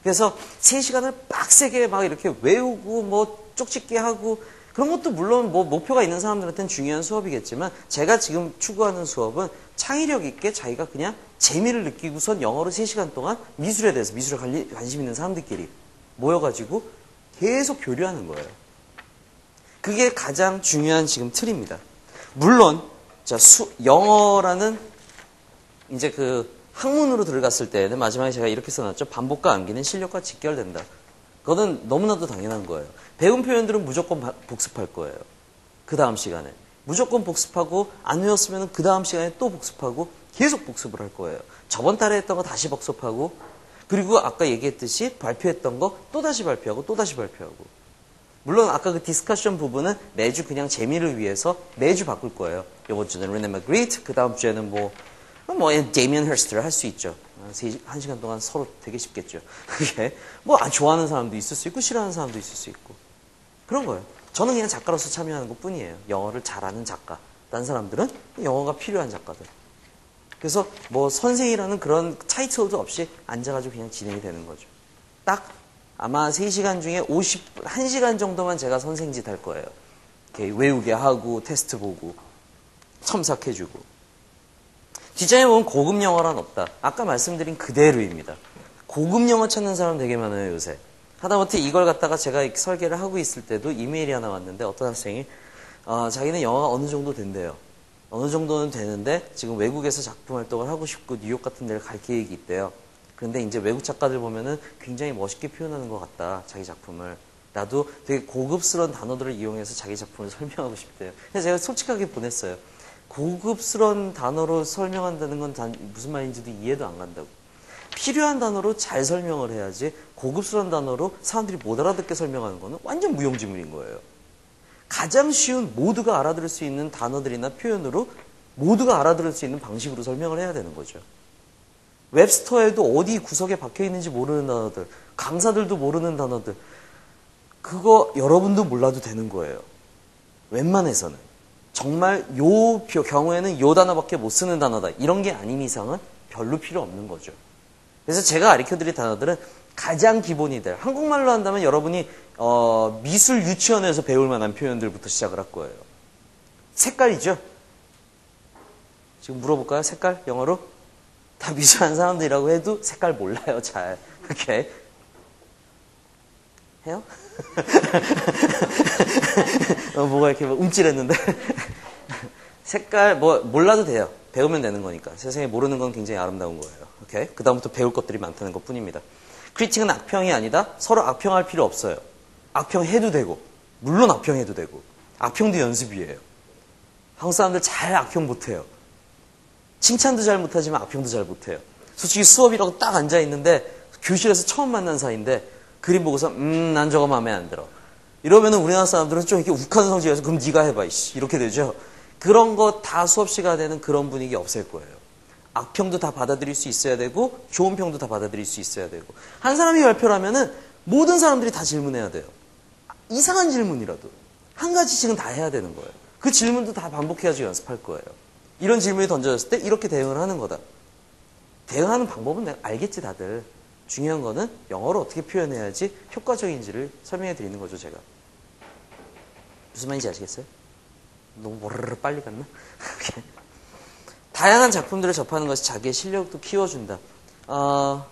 그래서 3시간을 빡세게 막 이렇게 외우고 뭐 쪽집게 하고 그런 것도 물론 뭐 목표가 있는 사람들한테는 중요한 수업이겠지만 제가 지금 추구하는 수업은 창의력 있게 자기가 그냥 재미를 느끼고선 영어로 3시간 동안 미술에 대해서 미술에 관심 있는 사람들끼리 모여가지고 계속 교류하는 거예요. 그게 가장 중요한 지금 틀입니다. 물론 영어라는 이제 그 학문으로 들어갔을 때는 마지막에 제가 이렇게 써놨죠. 반복과 암기는 실력과 직결된다. 그거는 너무나도 당연한 거예요. 배운 표현들은 무조건 복습할 거예요. 그 다음 시간에. 무조건 복습하고 안 외웠으면 그 다음 시간에 또 복습하고 계속 복습을 할 거예요. 저번 달에 했던 거 다시 복습하고 그리고 아까 얘기했듯이 발표했던 거 또 다시 발표하고 또 다시 발표하고 물론 아까 그 디스커션 부분은 매주 그냥 재미를 위해서 매주 바꿀 거예요. 이번 주는 레네 마그리트, 그 다음 주에는 뭐 데미안 헐스트를 할 수 있죠. 1시간 동안 서로 되게 쉽겠죠. 그게 뭐 좋아하는 사람도 있을 수 있고 싫어하는 사람도 있을 수 있고 그런 거예요. 저는 그냥 작가로서 참여하는 것 뿐이에요. 영어를 잘하는 작가. 다른 사람들은 영어가 필요한 작가들. 그래서 뭐 선생이라는 그런 타이틀도 없이 앉아가지고 그냥 진행이 되는 거죠. 딱 아마 3시간 중에 1시간 정도만 제가 선생짓 할 거예요. 이렇게 외우게 하고 테스트 보고 첨삭해주고. 디자인에 보면 고급 영어란 없다. 아까 말씀드린 그대로입니다. 고급 영어 찾는 사람 되게 많아요, 요새. 하다못해 이걸 갖다가 제가 설계를 하고 있을 때도 이메일이 하나 왔는데 어떤 학생이 자기는 영어가 어느 정도 된대요. 어느 정도는 되는데 지금 외국에서 작품 활동을 하고 싶고 뉴욕 같은 데를 갈 계획이 있대요. 그런데 이제 외국 작가들 보면은 굉장히 멋있게 표현하는 것 같다, 자기 작품을. 나도 되게 고급스러운 단어들을 이용해서 자기 작품을 설명하고 싶대요. 그래서 제가 솔직하게 보냈어요. 고급스러운 단어로 설명한다는 건 무슨 말인지도 이해도 안 간다고. 필요한 단어로 잘 설명을 해야지 고급스러운 단어로 사람들이 못 알아듣게 설명하는 거는 완전 무용지물인 거예요. 가장 쉬운 모두가 알아들을 수 있는 단어들이나 표현으로 모두가 알아들을 수 있는 방식으로 설명을 해야 되는 거죠. 웹스터에도 어디 구석에 박혀 있는지 모르는 단어들, 강사들도 모르는 단어들, 그거 여러분도 몰라도 되는 거예요. 웬만해서는. 정말 요 경우에는 요 단어밖에 못 쓰는 단어다. 이런 게 아닌 이상은 별로 필요 없는 거죠. 그래서 제가 가르쳐드릴 단어들은 가장 기본이 될, 한국말로 한다면 여러분이 미술 유치원에서 배울 만한 표현들부터 시작을 할 거예요. 색깔이죠. 지금 물어볼까요? 색깔? 영어로? 다 미술하는 사람들이라고 해도 색깔 몰라요, 잘. 이렇게. 해요? 뭐가 이렇게 움찔했는데. 색깔, 몰라도 돼요. 배우면 되는 거니까. 세상에 모르는 건 굉장히 아름다운 거예요. 오케이? 그다음부터 배울 것들이 많다는 것 뿐입니다. 크리틱은 악평이 아니다? 서로 악평할 필요 없어요. 악평해도 되고, 물론 악평해도 되고, 악평도 연습이에요. 한국 사람들 잘 악평 못해요. 칭찬도 잘 못하지만 악평도 잘 못해요. 솔직히 수업이라고 딱 앉아있는데, 교실에서 처음 만난 사이인데, 그림 보고서, 난 저거 마음에 안 들어. 이러면 우리나라 사람들은 좀 이렇게 욱하는 성질에서, 그럼 네가 해봐, 이씨. 이렇게 되죠. 그런 거 다 수업 시간에는 그런 분위기 없을 거예요. 악평도 다 받아들일 수 있어야 되고 좋은 평도 다 받아들일 수 있어야 되고 한 사람이 발표를 하면은 모든 사람들이 다 질문해야 돼요. 이상한 질문이라도 한 가지씩은 다 해야 되는 거예요. 그 질문도 다 반복해가지고 연습할 거예요. 이런 질문이 던져졌을 때 이렇게 대응을 하는 거다. 대응하는 방법은 내가 알겠지 다들. 중요한 거는 영어로 어떻게 표현해야지 효과적인지를 설명해 드리는 거죠, 제가. 무슨 말인지 아시겠어요? 너무 모르르 빨리 갔나? 다양한 작품들을 접하는 것이 자기의 실력도 키워준다.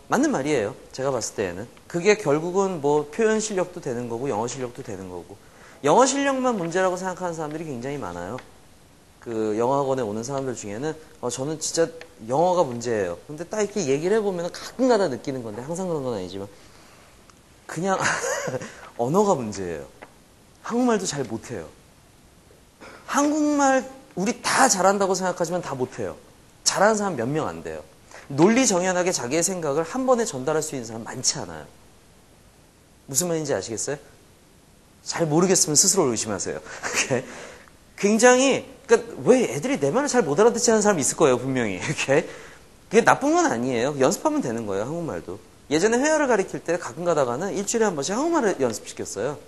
맞는 말이에요. 제가 봤을 때에는. 그게 결국은 뭐 표현 실력도 되는 거고 영어 실력도 되는 거고 영어 실력만 문제라고 생각하는 사람들이 굉장히 많아요. 그 영어학원에 오는 사람들 중에는 저는 진짜 영어가 문제예요. 근데 딱 이렇게 얘기를 해보면 가끔가다 느끼는 건데 항상 그런 건 아니지만 그냥 언어가 문제예요. 한국말도 잘 못해요. 한국말 우리 다 잘한다고 생각하지만 다 못해요. 잘하는 사람 몇 명 안 돼요. 논리 정연하게 자기의 생각을 한 번에 전달할 수 있는 사람 많지 않아요. 무슨 말인지 아시겠어요? 잘 모르겠으면 스스로 의심하세요. 굉장히, 그러니까 왜 애들이 내 말을 잘 못 알아듣지 않는 사람이 있을 거예요, 분명히. 그게 나쁜 건 아니에요. 연습하면 되는 거예요, 한국말도. 예전에 회화를 가르칠 때 가끔 가다가는 일주일에 한 번씩 한국말을 연습시켰어요.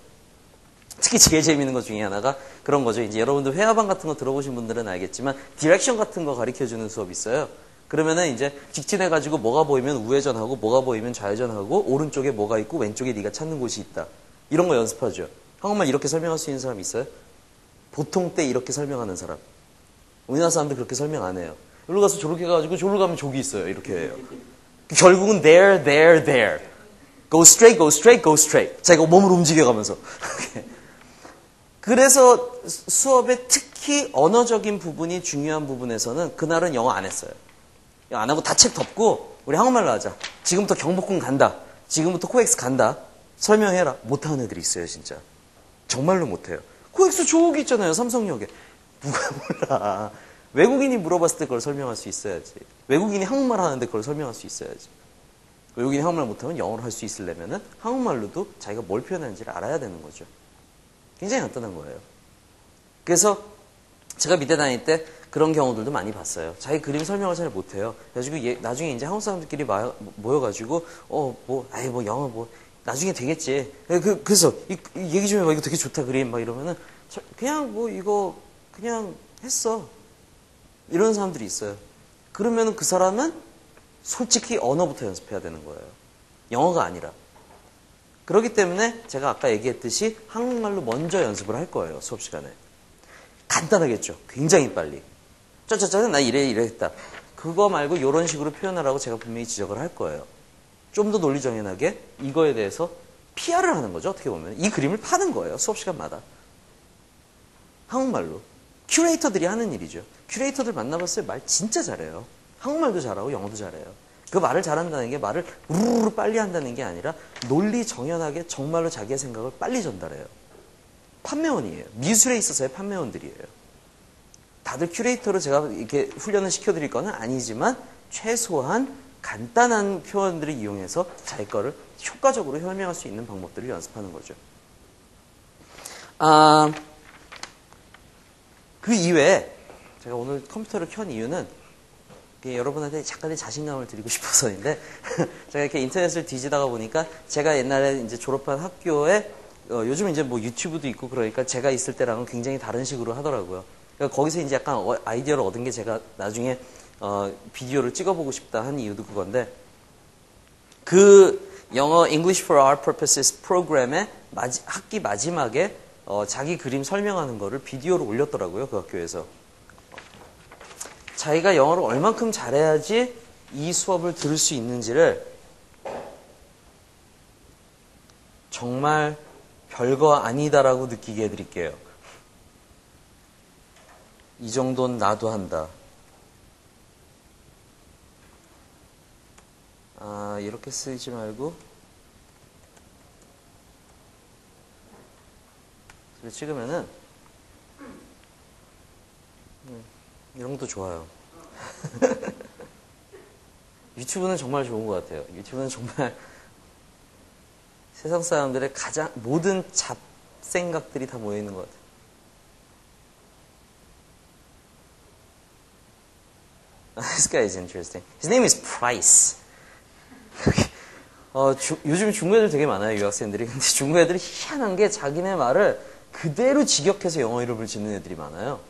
특히 제일 재미있는 것 중에 하나가 그런 거죠. 이제 여러분들 회화방 같은 거 들어보신 분들은 알겠지만 디렉션 같은 거 가르쳐주는 수업이 있어요. 그러면은 이제 직진해가지고 뭐가 보이면 우회전하고 뭐가 보이면 좌회전하고 오른쪽에 뭐가 있고 왼쪽에 네가 찾는 곳이 있다. 이런 거 연습하죠. 한국말 이렇게 설명할 수 있는 사람 있어요? 보통 때 이렇게 설명하는 사람. 우리나라 사람들 그렇게 설명 안 해요. 여기로 가서 저렇게 가가지고 저기로 가면 저기 있어요. 이렇게 해요. 결국은 there, there, there. Go straight, go straight, go straight. 자기가 몸을 움직여가면서. 그래서 수업에 특히 언어적인 부분이 중요한 부분에서는 그날은 영어 안 했어요. 영어 안 하고 다 책 덮고 우리 한국말로 하자. 지금부터 경복궁 간다. 지금부터 코엑스 간다. 설명해라. 못하는 애들이 있어요, 진짜. 정말로 못해요. 코엑스 저기 있잖아요, 삼성역에. 누가 몰라. 외국인이 물어봤을 때 그걸 설명할 수 있어야지. 외국인이 한국말 하는데 그걸 설명할 수 있어야지. 외국인이 한국말 못하면 영어로 할 수 있으려면은 한국말로도 자기가 뭘 표현하는지를 알아야 되는 거죠. 굉장히 간단한 거예요. 그래서 제가 미대 다닐 때 그런 경우들도 많이 봤어요. 자기 그림 설명을 잘 못해요. 그래가지고 나중에 이제 한국 사람들끼리 모여가지고 영어 나중에 되겠지. 그래서 얘기 좀 해봐. 이거 되게 좋다 그림 막 이러면은 그냥 이거 그냥 했어. 이런 사람들이 있어요. 그러면은 그 사람은 솔직히 언어부터 연습해야 되는 거예요. 영어가 아니라. 그렇기 때문에 제가 아까 얘기했듯이 한국말로 먼저 연습을 할 거예요. 수업 시간에. 간단하겠죠. 굉장히 빨리. 짜짜짜는 나 이래 했다. 그거 말고 이런 식으로 표현하라고 제가 분명히 지적을 할 거예요. 좀 더 논리정연하게 이거에 대해서 PR을 하는 거죠. 어떻게 보면. 이 그림을 파는 거예요. 수업 시간마다. 한국말로. 큐레이터들이 하는 일이죠. 큐레이터들 만나봤어요. 말 진짜 잘해요. 한국말도 잘하고 영어도 잘해요. 그 말을 잘한다는 게 말을 우르르 빨리 한다는 게 아니라 논리 정연하게 정말로 자기의 생각을 빨리 전달해요. 판매원이에요. 미술에 있어서의 판매원들이에요. 다들 큐레이터로 제가 이렇게 훈련을 시켜드릴 건 아니지만 최소한 간단한 표현들을 이용해서 자기 거를 효과적으로 설명할 수 있는 방법들을 연습하는 거죠. 그 이외에 제가 오늘 컴퓨터를 켠 이유는 여러분한테 약간의 자신감을 드리고 싶어서인데 제가 이렇게 인터넷을 뒤지다가 보니까 제가 옛날에 이제 졸업한 학교에 요즘 이제 뭐 유튜브도 있고 그러니까 제가 있을 때랑은 굉장히 다른 식으로 하더라고요. 그러니까 거기서 이제 약간 아이디어를 얻은 게 제가 나중에 비디오를 찍어보고 싶다 한 이유도 그건데 그 영어 English for Our Purposes 프로그램의 학기 마지막에 자기 그림 설명하는 거를 비디오로 올렸더라고요. 그 학교에서. 자기가 영어를 얼만큼 잘해야지 이 수업을 들을 수 있는지를 정말 별거 아니다라고 느끼게 해드릴게요. 이 정도는 나도 한다. 이렇게 쓰지 말고 이렇게 찍으면은 이런 것도 좋아요. 유튜브는 정말 좋은 것 같아요. 유튜브는 정말 세상 사람들의 가장 모든 잡생각들이 다 모여있는 것 같아요. This guy is interesting. His name is Price. 요즘 중국 애들 되게 많아요, 유학생들이. 근데 중국 애들이 희한한 게 자기네 말을 그대로 직역해서 영어 이름을 짓는 애들이 많아요.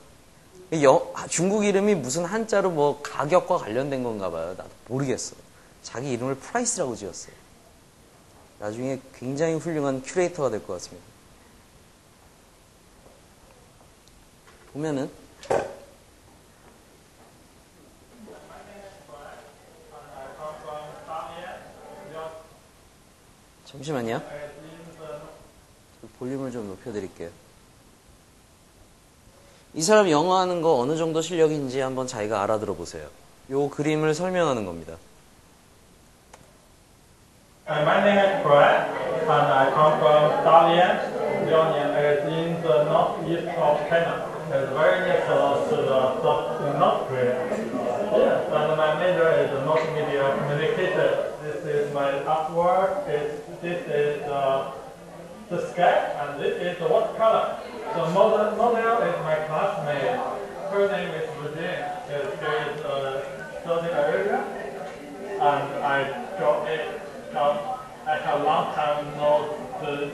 중국 이름이 무슨 한자로 뭐 가격과 관련된 건가 봐요. 나도 모르겠어. 자기 이름을 프라이스라고 지었어요. 나중에 굉장히 훌륭한 큐레이터가 될 것 같습니다. 보면은 잠시만요. 볼륨을 좀 높여드릴게요. 이 사람 영어 하는 거 어느 정도 실력인지 한번 자기가 알아들어 보세요. 요 그림을 설명하는 겁니다. My name is Brad. and I come from Dalian. Dalian is in the northeast of China. It's very near to the North Korea. Yes, and my major is multimedia communication. This is my artwork. This is the sketch, and this is the watercolor. The model is my classmate. Her name is Virginia. She is studying area, and I draw it. I have a long time not use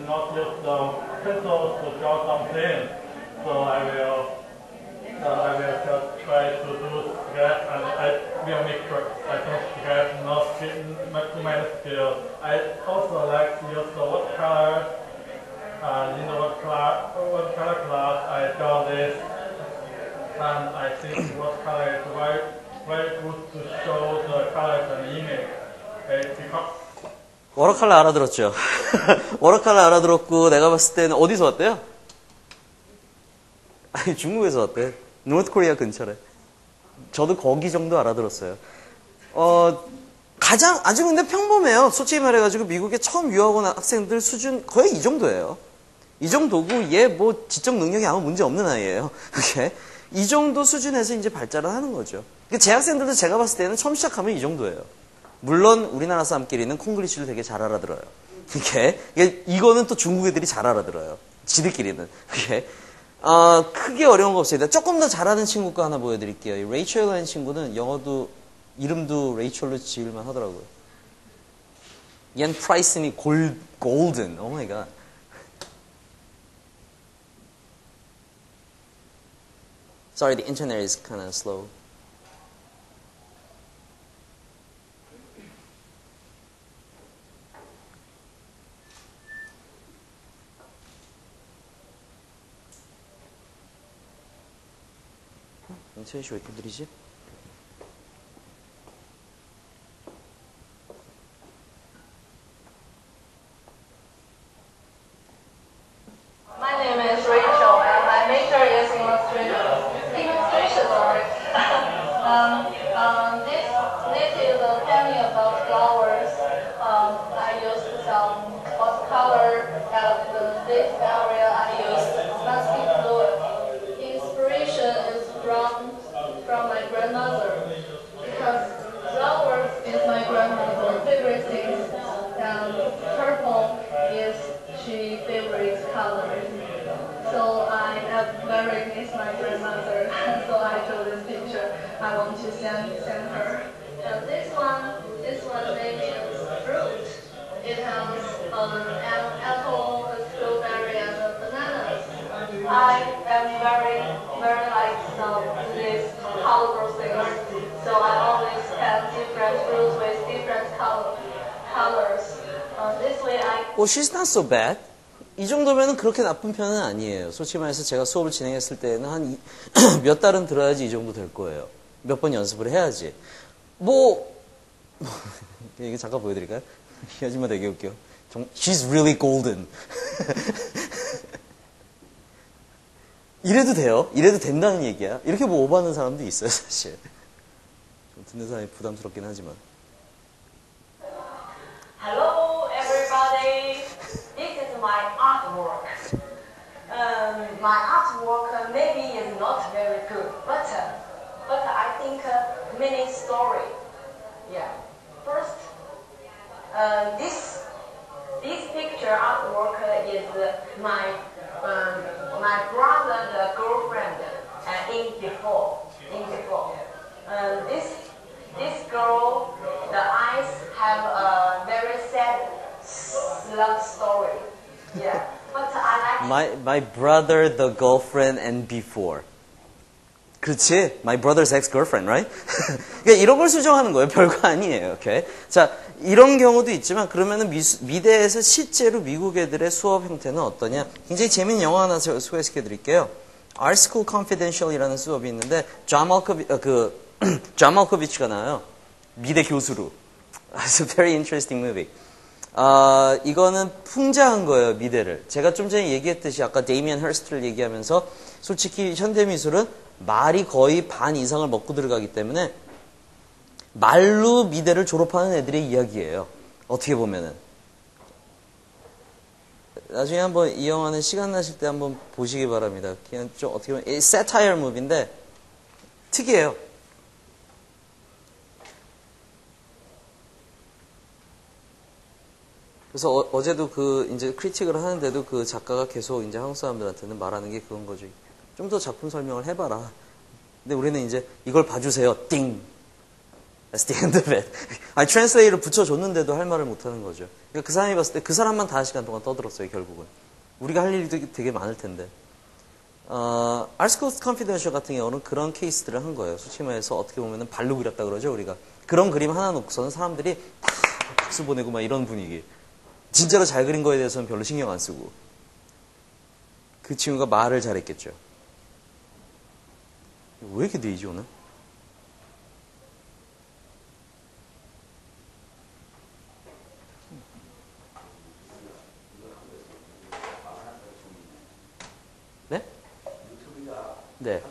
the pencils to draw something, so I will just try to do sketch, and I will make sure I don't sketch, not too many skills. I also like to use the watercolor. In the watercolor class, I draw this, and I think watercolor is very good to show the colors and image. Because 워터컬러 알아들었죠? 워터컬러 알아들었고, 내가 봤을 때는 어디서 왔대요? 아니, 중국에서 왔대. 노트 코리아 근처래. 저도 거기 정도 알아들었어요. 아주 근데 평범해요. 솔직히 말해가지고 미국에 처음 유학 온 학생들 수준 거의 이 정도예요. 이 정도고, 얘 뭐 지적 능력이 아무 문제 없는 아이예요. 이렇게. 이 정도 수준에서 이제 발달을 하는 거죠. 제 학생들도 제가 봤을 때는 처음 시작하면 이 정도예요. 물론 우리나라 사람끼리는 콩글리시를 되게 잘 알아들어요. 이거는 또 중국 애들이 잘 알아들어요. 지들끼리는. 크게 어려운 거 없습니다. 조금 더 잘하는 친구 거 하나 보여드릴게요. 레이첼이라는 친구는 영어도 이름도 레이첼로 지을만 하더라고요. 얜 프라이슨이 골든. 오 마이 갓. Sorry, the internet is kind of slow. 인터넷이 왜 이렇게 느리지? My name is Rachel, and my major is illustration. This is a painting about flowers. I used some watercolor at this area. I used plastic fluid. Inspiration is from my grandmother, because flowers is my grandmother's favorite thing, and purple is she favorite color. So I very miss my grandmother, so I drew this picture. I want to send her. And this one name is fruit. It has an apple, a strawberry, and a bananas. I am very like these colorful things, so I always have different fruits with different colors. This way Well, she's not so bad. 이 정도면 그렇게 나쁜 편은 아니에요. 솔직히 말해서 제가 수업을 진행했을 때는 한 몇 달은 들어야지 이 정도 될 거예요. 몇 번 연습을 해야지. 이거 잠깐 보여드릴까요? 이 아줌마 되게 웃겨. She's really golden. 이래도 돼요. 이래도 된다는 얘기야. 이렇게 오버하는 사람도 있어요, 사실. 좀 듣는 사람이 부담스럽긴 하지만. Hello, everybody. This is my artwork. My artwork maybe is not very good, but I think many story. Yeah. First, this picture artwork is my brother, the girlfriend, in before. This girl, the eyes have a very sad love story. Yeah, but I like. My brother, the girlfriend, and before. 그렇지? My brother's ex-girlfriend, right? 그러니까 이런 걸 수정하는 거예요. 별거 아니에요. Okay? 자, 이런 경우도 있지만 그러면은 미대에서 실제로 미국 애들의 수업 형태는 어떠냐? 굉장히 재밌는 영화 하나 소개시켜 드릴게요. Art School Confidential이라는 수업이 있는데 존 말코비치가 나와요. 미대 교수로. It's a very interesting movie. 이거는 풍자한 거예요, 미대를. 제가 좀 전에 얘기했듯이 아까 데이미안 허스트를 얘기하면서 솔직히 현대미술은 말이 거의 반 이상을 먹고 들어가기 때문에 말로 미대를 졸업하는 애들의 이야기예요. 어떻게 보면은. 나중에 한번 이 영화는 시간 나실 때 한번 보시기 바랍니다. 그냥 좀 어떻게 보면 세타이어 무비인데 특이해요. 그래서 어제도 그 이제 크리틱을 하는데도 그 작가가 계속 이제 한국 사람들한테는 말하는 게 그건 거죠. 좀 더 작품 설명을 해봐라. 근데 우리는 이제 이걸 봐주세요. 띵. That's the end of it. 아니, 트랜스레이를 붙여줬는데도 할 말을 못하는 거죠. 그러니까 그 사람이 봤을 때 그 사람만 5시간 동안 떠들었어요, 결국은. 우리가 할 일이 되게 많을 텐데. Ars Goes Confidential 같은 경우는 그런 케이스들을 한 거예요. 솔직히 말해서 어떻게 보면은 발로 그렸다 그러죠, 우리가. 그런 그림 하나 놓고서는 사람들이 다 박수 보내고 막 이런 분위기. 진짜로 잘 그린 거에 대해서는 별로 신경 안 쓰고. 그 친구가 말을 잘했겠죠. 왜 이렇게 느리지, 오늘? 네? 네.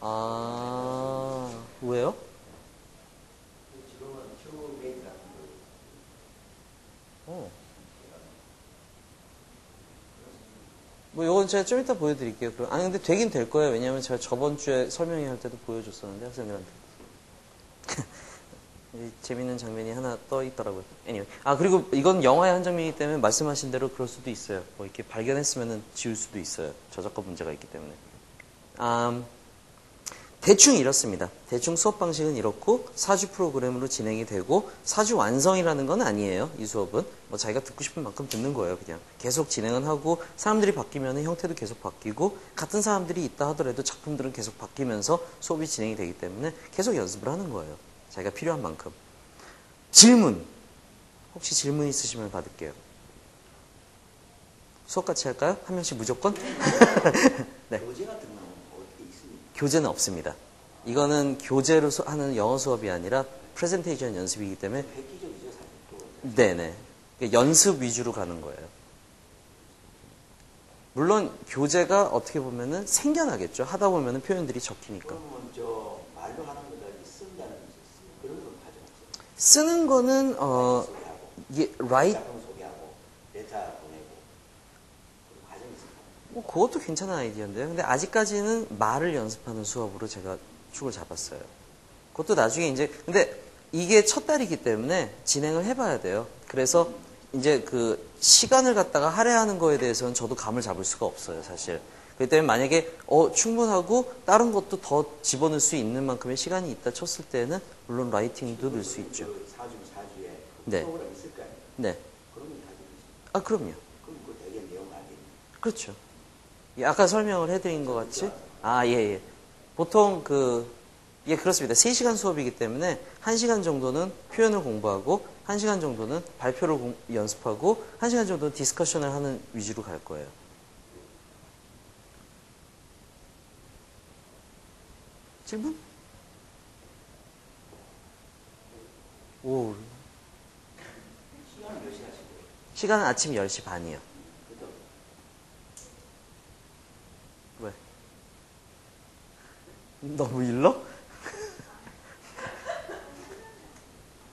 아, 왜요? 뭐, 요건 제가 좀 이따 보여드릴게요. 아니, 근데 되긴 될 거예요. 왜냐면 제가 저번 주에 설명회 할 때도 보여줬었는데, 학생들한테. 재밌는 장면이 하나 떠 있더라고요. Anyway. 그리고 이건 영화의 한 장면이기 때문에 말씀하신 대로 그럴 수도 있어요. 뭐, 이렇게 발견했으면은 지울 수도 있어요. 저작권 문제가 있기 때문에. 대충 이렇습니다. 대충 수업 방식은 이렇고 4주 프로그램으로 진행이 되고 4주 완성이라는 건 아니에요. 이 수업은 뭐 자기가 듣고 싶은 만큼 듣는 거예요. 그냥 계속 진행은 하고 사람들이 바뀌면 형태도 계속 바뀌고 같은 사람들이 있다 하더라도 작품들은 계속 바뀌면서 수업이 진행이 되기 때문에 계속 연습을 하는 거예요. 자기가 필요한 만큼. 질문. 혹시 질문 있으시면 받을게요. 수업 같이 할까요? 한 명씩 무조건? 네. 교재 같은 건 어떻게 있습니까? 교재는 없습니다. 이거는 교재로 하는 영어 수업이 아니라 프레젠테이션 연습이기 때문에 획기적이죠, 사실 또. 네네. 연습 위주로 가는 거예요. 물론 교재가 어떻게 보면은 생겨나겠죠. 하다 보면은 표현들이 적히니까. 그러면 저 말로 하는 것까지 쓴다는 그런 건 가져갔어요. 쓰는 거는 소개하고, 이게 라이트 작품 소개하고, 데이터 보내고 그런 과정이 있습니다. 뭐 그것도 괜찮은 아이디어인데요. 근데 아직까지는 말을 연습하는 수업으로 제가 축을 잡았어요. 그것도 나중에 이제 근데 이게 첫 달이기 때문에 진행을 해봐야 돼요. 그래서 이제 그 시간을 갖다가 할애하는 거에 대해서는 저도 감을 잡을 수가 없어요, 사실. 그렇기 때문에 만약에 충분하고 다른 것도 더 집어넣을 수 있는 만큼의 시간이 있다 쳤을 때는 물론 라이팅도 넣을 수 있죠. 그 4주에 네. 프로그램 있을 거 아니에요? 네. 그러면 다 되죠. 그럼요. 그럼 그 되게 내용 알겠네. 그렇죠. 아까 설명을 해드린 것 같이 예. 보통 그렇습니다. 3시간 수업이기 때문에 1시간 정도는 표현을 공부하고 1시간 정도는 발표를 연습하고 1시간 정도는 디스커션을 하는 위주로 갈 거예요. 질문? 오. 시간은 몇 시간 하시고요? 시간은 아침 10시 반이요. 왜? 너무 일러?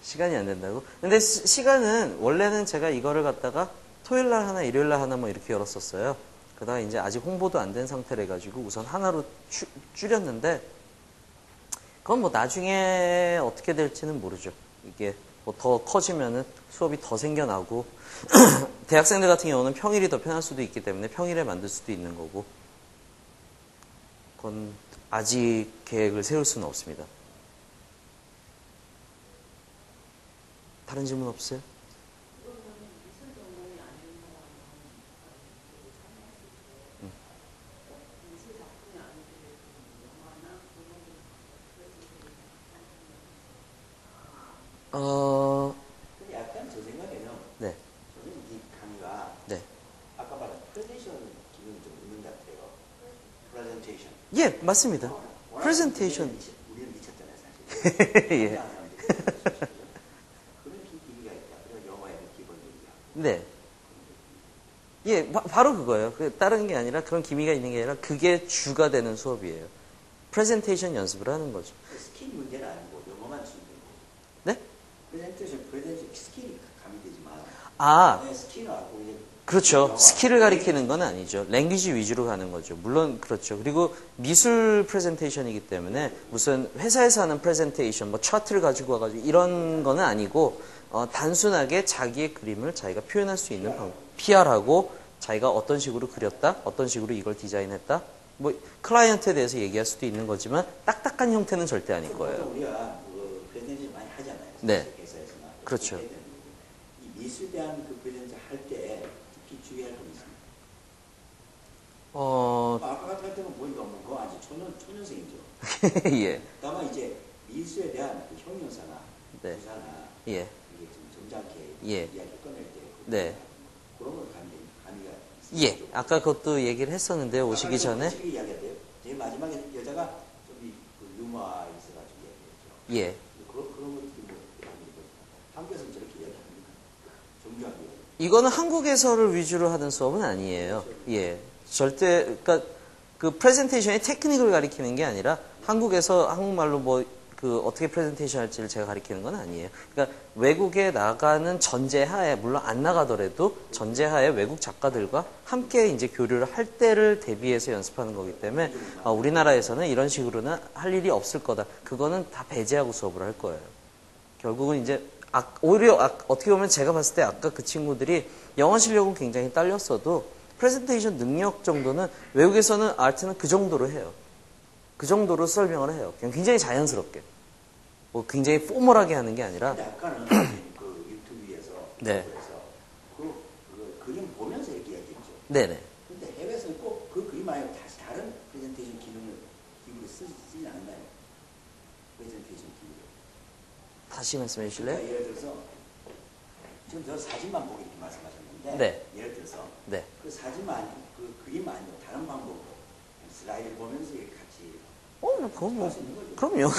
시간이 안 된다고? 근데 시간은 원래는 제가 이거를 갖다가 토요일날 하나 일요일날 하나 뭐 이렇게 열었었어요. 그러다가 이제 아직 홍보도 안 된 상태래 가지고 우선 하나로 줄였는데 그건 뭐 나중에 어떻게 될지는 모르죠. 이게 뭐 더 커지면은 수업이 더 생겨나고 대학생들 같은 경우는 평일이 더 편할 수도 있기 때문에 평일에 만들 수도 있는 거고 그건 아직 계획을 세울 수는 없습니다. 다른 질문 없어요? 근데 약간 제 생각에는 네. 저는 이 강의가 네. 아까 말한 프레젠테이션 기능이 좀 있는 것 같아요. 프레젠테이션. 예, 맞습니다. 프레젠테이션. 우리는 미쳤잖아요, 사실. 예. 그런 기미가 있다. 그런 영화의 기본 얘기야. 네. 예, 바로 그거예요. 다른 게 아니라 그런 기미가 있는 게 아니라 그게 주가 되는 수업이에요. 프레젠테이션 연습을 하는 거죠. 스킬 문제는 아니고 영어만 쓰는 거고. 네? 프레젠테이션 스킬이 가미되지만 아, 스킬을 알고 이제 그렇죠. 스킬을 가리키는 건 아니죠. 랭귀지 위주로 가는 거죠. 물론 그렇죠. 그리고 미술 프레젠테이션이기 때문에 무슨 회사에서 하는 프레젠테이션, 뭐 차트를 가지고 와가지고 이런 거는 아니고 단순하게 자기의 그림을 자기가 표현할 수 있는 방법. PR하고 자기가 어떤 식으로 그렸다, 어떤 식으로 이걸 디자인했다. 뭐 클라이언트에 대해서 얘기할 수도 있는 거지만 딱딱한 형태는 절대 아닐 거예요. 우리가 그 프레젠테이션 많이 하잖아요. 네. 회사에서나. 그렇죠. 이 미술에 대한 그 프레젠테이션 할 때 특히 주의할 점이 있습니다. 아까 같은 때는 보니까 뭐 그거 아직 초년생이죠. 예. 다만 이제 미술에 대한 그 형용사나 네. 부사나 예. 이게 좀 점잖게 예. 이야기 꺼낼 때 네. 그런 걸 가미가 예. 아까 그것도 얘기를 했었는데 오시기 전에. 솔직히 이야기할게요. 제일 마지막에 여자가 좀그 유머가 있어가지고 얘기했죠. 예. 그런 것들이 뭐 한국에서는 저렇게 이야기합니까? 정교하게. 이거는 한국에서를 위주로 하는 수업은 아니에요. 예. 절대, 그러니까 그 프레젠테이션의 테크닉을 가리키는 게 아니라 한국에서 한국말로 뭐 그 어떻게 프레젠테이션 할지를 제가 가리키는 건 아니에요. 그러니까 외국에 나가는 전제하에, 물론 안 나가더라도 전제하에 외국 작가들과 함께 이제 교류를 할 때를 대비해서 연습하는 거기 때문에 우리나라에서는 이런 식으로는 할 일이 없을 거다. 그거는 다 배제하고 수업을 할 거예요. 결국은 이제 오히려 어떻게 보면 제가 봤을 때 아까 그 친구들이 영어 실력은 굉장히 딸렸어도 프레젠테이션 능력 정도는 외국에서는 아트는 그 정도로 해요. 그 정도로 설명을 해요. 그냥 굉장히 자연스럽게. 뭐 굉장히 포멀하게 하는 게 아니라. 근데 아까는 그 유튜브에서 네. 그 그림 보면서 이렇게 이야기했죠. 네네. 근데 해외에서는 꼭 그 그림 말고 다른 프레젠테이션 기구를 쓰지 않나요? 프레젠테이션 기구를. 다시 말씀해 주실래요? 그러니까 예를 들어서 지금 저 사진만 보고 이렇게 말씀하셨는데 네. 예를 들어서 네. 그 사진만 아니고 그 그림 아니고 다른 방법으로 슬라이드를 보면서 이렇게 같이 그건 뭐, 할수 있는 거죠. 그럼요.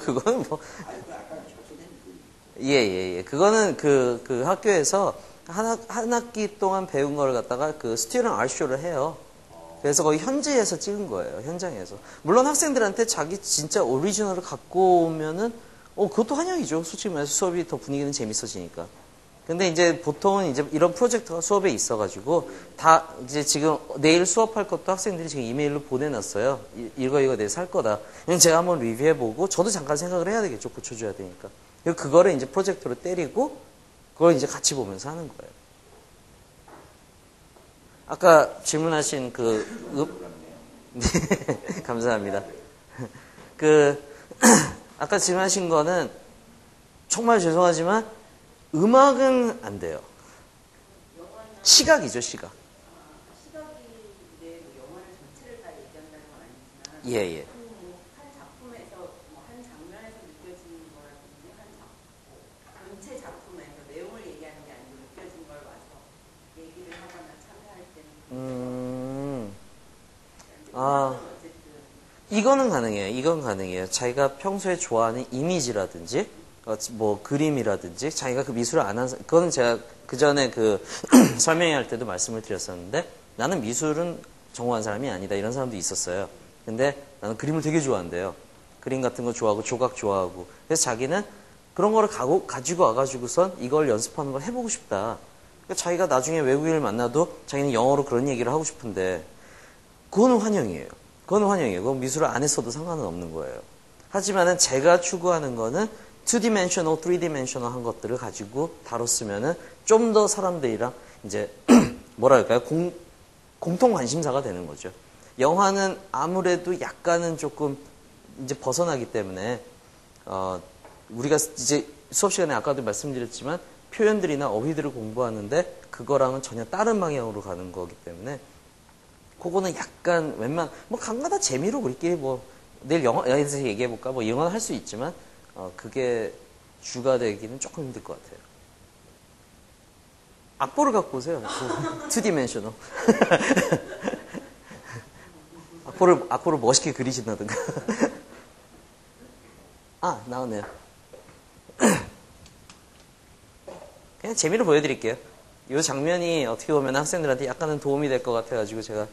그거는 뭐. 아니 그 아까는 촉수된 그 예. 그거는 그 학교에서 한 학기 동안 배운 걸 갖다가 그 스튜던트 아트쇼를 해요. 그래서 거의 현지에서 찍은 거예요. 현장에서. 물론 학생들한테 자기 진짜 오리지널을 갖고 오면은, 그것도 환영이죠. 솔직히 말해서 수업이 더 분위기는 재밌어지니까. 근데 이제 보통은 이제 이런 프로젝트가 수업에 있어가지고 다 이제 지금 내일 수업할 것도 학생들이 지금 이메일로 보내놨어요. 이거 내일 살 거다. 그냥 제가 한번 리뷰해보고 저도 잠깐 생각을 해야 되겠죠. 고쳐줘야 되니까. 그거를 이제 프로젝트로 때리고 그걸 이제 같이 보면서 하는 거예요. 아까 질문하신 네, 감사합니다. 아까 질문하신 거는 정말 죄송하지만 음악은 안 돼요. 시각이죠, 시각. 시각이 내 영화를 전체를 다 얘기한다는 건 아니지만 예. 한 작품에서 한 장면에서 느껴지는 거라든지 전체 작품에서 내용을 얘기하는 게 아니고 느껴진 걸 와서 얘기를 하거나 참여할 때는 어쨌든 이거는 가능해요. 이건 가능해요. 자기가 평소에 좋아하는 이미지라든지 뭐 그림이라든지 자기가 그 미술을 안 한 그거는 제가 그 전에 설명회 할 때도 말씀을 드렸었는데 나는 미술은 전공한 사람이 아니다 이런 사람도 있었어요. 근데 나는 그림을 되게 좋아한대요. 그림 같은 거 좋아하고 조각 좋아하고 그래서 자기는 그런 거를 가지고 와가지고선 이걸 연습하는 걸 해보고 싶다. 그러니까 자기가 나중에 외국인을 만나도 자기는 영어로 그런 얘기를 하고 싶은데 그거는 환영이에요. 그건 미술을 안 했어도 상관은 없는 거예요. 하지만은 제가 추구하는 거는 2dimensional, 3dimensional 한 것들을 가지고 다뤘으면은 좀 더 사람들이랑 이제 뭐랄까요? 공통 관심사가 되는 거죠. 영화는 아무래도 약간은 조금 이제 벗어나기 때문에 우리가 이제 수업 시간에 아까도 말씀드렸지만 표현들이나 어휘들을 공부하는데 그거랑은 전혀 다른 방향으로 가는 거기 때문에 그거는 약간 뭐 간간다 재미로 우리끼리 뭐 내일 영화에서 얘기해볼까 뭐 이런 건 할 수 있지만 그게 주가 되기는 조금 힘들 것 같아요. 악보를 갖고 오세요. 2dimensional. 악보를 멋있게 그리신다든가. 나오네요. 그냥 재미로 보여드릴게요. 이 장면이 어떻게 보면 학생들한테 약간은 도움이 될 것 같아가지고 제가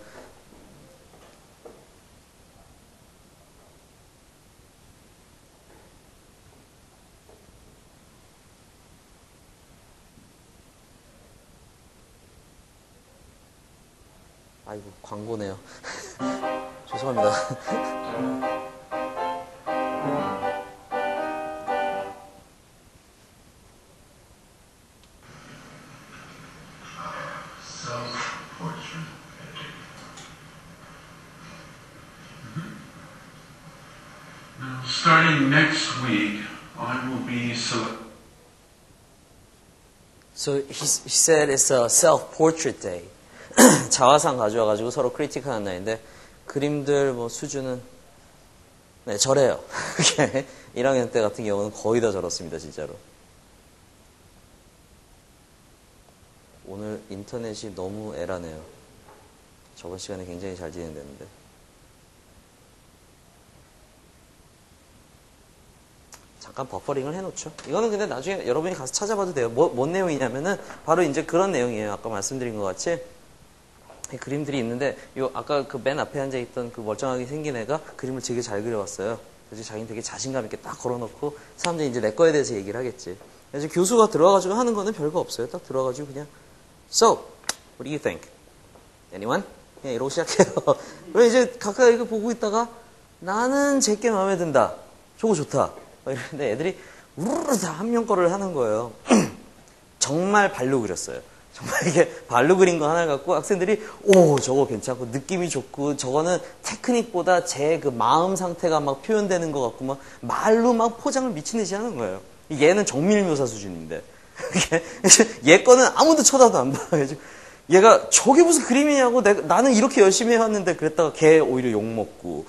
아이고, 광고네요. 죄송합니다. Starting next week, I will be So he said it's a self-portrait day. 자화상 가져와가지고 서로 크리틱하는 날인데 그림들 뭐 수준은 네, 저래요. 1학년 때 같은 경우는 거의 다 저렇습니다, 진짜로. 오늘 인터넷이 너무 에라네요. 저번 시간에 굉장히 잘 진행됐는데. 잠깐 버퍼링을 해놓죠. 이거는 근데 나중에 여러분이 가서 찾아봐도 돼요. 뭔 내용이냐면은 바로 이제 그런 내용이에요. 아까 말씀드린 것 같이 그림들이 있는데 아까 그 맨 앞에 앉아 있던 그 멀쩡하게 생긴 애가 그림을 되게 잘 그려왔어요. 그래서 자기는 되게 자신감 있게 딱 걸어놓고 사람들이 이제 내 거에 대해서 얘기를 하겠지. 그래서 교수가 들어와가지고 하는 거는 별거 없어요. 딱 들어와가지고 그냥 So, what do you think? Anyone? 그냥 이러고 시작해요. 그리고 이제 각각 이거 보고 있다가 나는 제게 마음에 든다. 저거 좋다. 이러는데 애들이 우르르 다 한 명 거를 하는 거예요. 정말 발로 그렸어요. 정말 이게 발로 그린 거 하나 갖고 학생들이 오 저거 괜찮고 느낌이 좋고 저거는 테크닉보다 제 그 마음 상태가 막 표현되는 것 같고 막 말로 막 포장을 미친 듯이 하는 거예요. 얘는 정밀묘사 수준인데 얘 거는 아무도 쳐다도 안 봐. 얘가 저게 무슨 그림이냐고 나는 이렇게 열심히 해왔는데 그랬다가 걔 오히려 욕먹고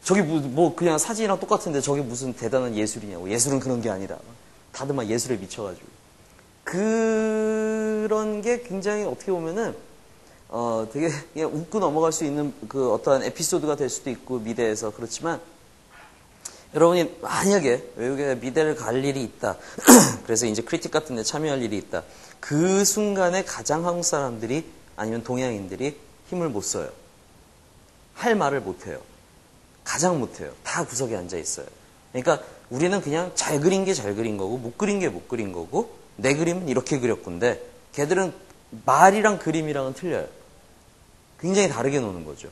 저게 뭐 그냥 사진이랑 똑같은데 저게 무슨 대단한 예술이냐고. 예술은 그런 게 아니다. 다들 막 예술에 미쳐가지고. 그런 게 굉장히 어떻게 보면은 되게 그냥 웃고 넘어갈 수 있는 그 어떠한 에피소드가 될 수도 있고 미대에서. 그렇지만 여러분이 만약에 외국에 미대를 갈 일이 있다. 그래서 이제 크리틱 같은 데 참여할 일이 있다. 그 순간에 가장 한국 사람들이 아니면 동양인들이 힘을 못 써요. 할 말을 못 해요. 가장 못해요. 다 구석에 앉아 있어요. 그러니까 우리는 그냥 잘 그린 게 잘 그린 거고 못 그린 게 못 그린 거고 내 그림은 이렇게 그렸건데 걔들은 말이랑 그림이랑은 틀려요. 굉장히 다르게 노는 거죠.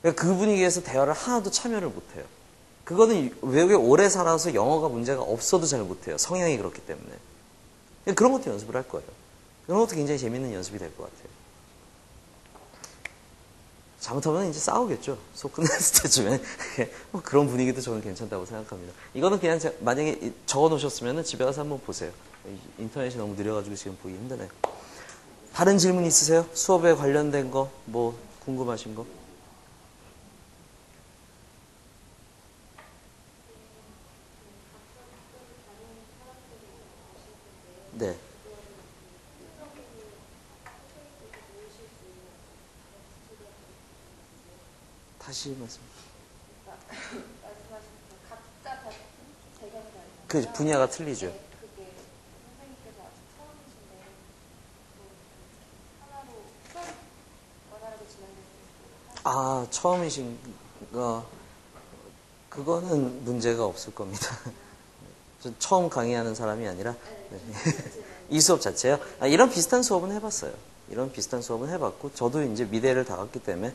그러니까 그 분위기에서 대화를 하나도 참여를 못해요. 그거는 외국에 오래 살아서 영어가 문제가 없어도 잘 못해요. 성향이 그렇기 때문에. 그런 것도 연습을 할 거예요. 그런 것도 굉장히 재밌는 연습이 될 것 같아요. 잘못하면 이제 싸우겠죠. 수업 끝났을 때쯤에. 뭐 그런 분위기도 저는 괜찮다고 생각합니다. 이거는 그냥 만약에 적어 놓으셨으면 집에 가서 한번 보세요. 인터넷이 너무 느려가지고 지금 보기 힘드네요. 다른 질문 있으세요? 수업에 관련된 거, 뭐 궁금하신 거? 네. 다시 말씀. 말씀하신 각자 다 배경이 다르잖아요. 그 분야가 틀리죠. 네, 그게 선생님께서 아직 처음이신데 하나로 수업 원활하게 진행될 수 있도록 아, 처음이신 거 그거는 문제가 없을 겁니다. 전 처음 강의하는 사람이 아니라 네. 이 수업 자체요. 이런 비슷한 수업은 해봤어요. 이런 비슷한 수업은 해봤고 저도 이제 미대를 다 갔기 때문에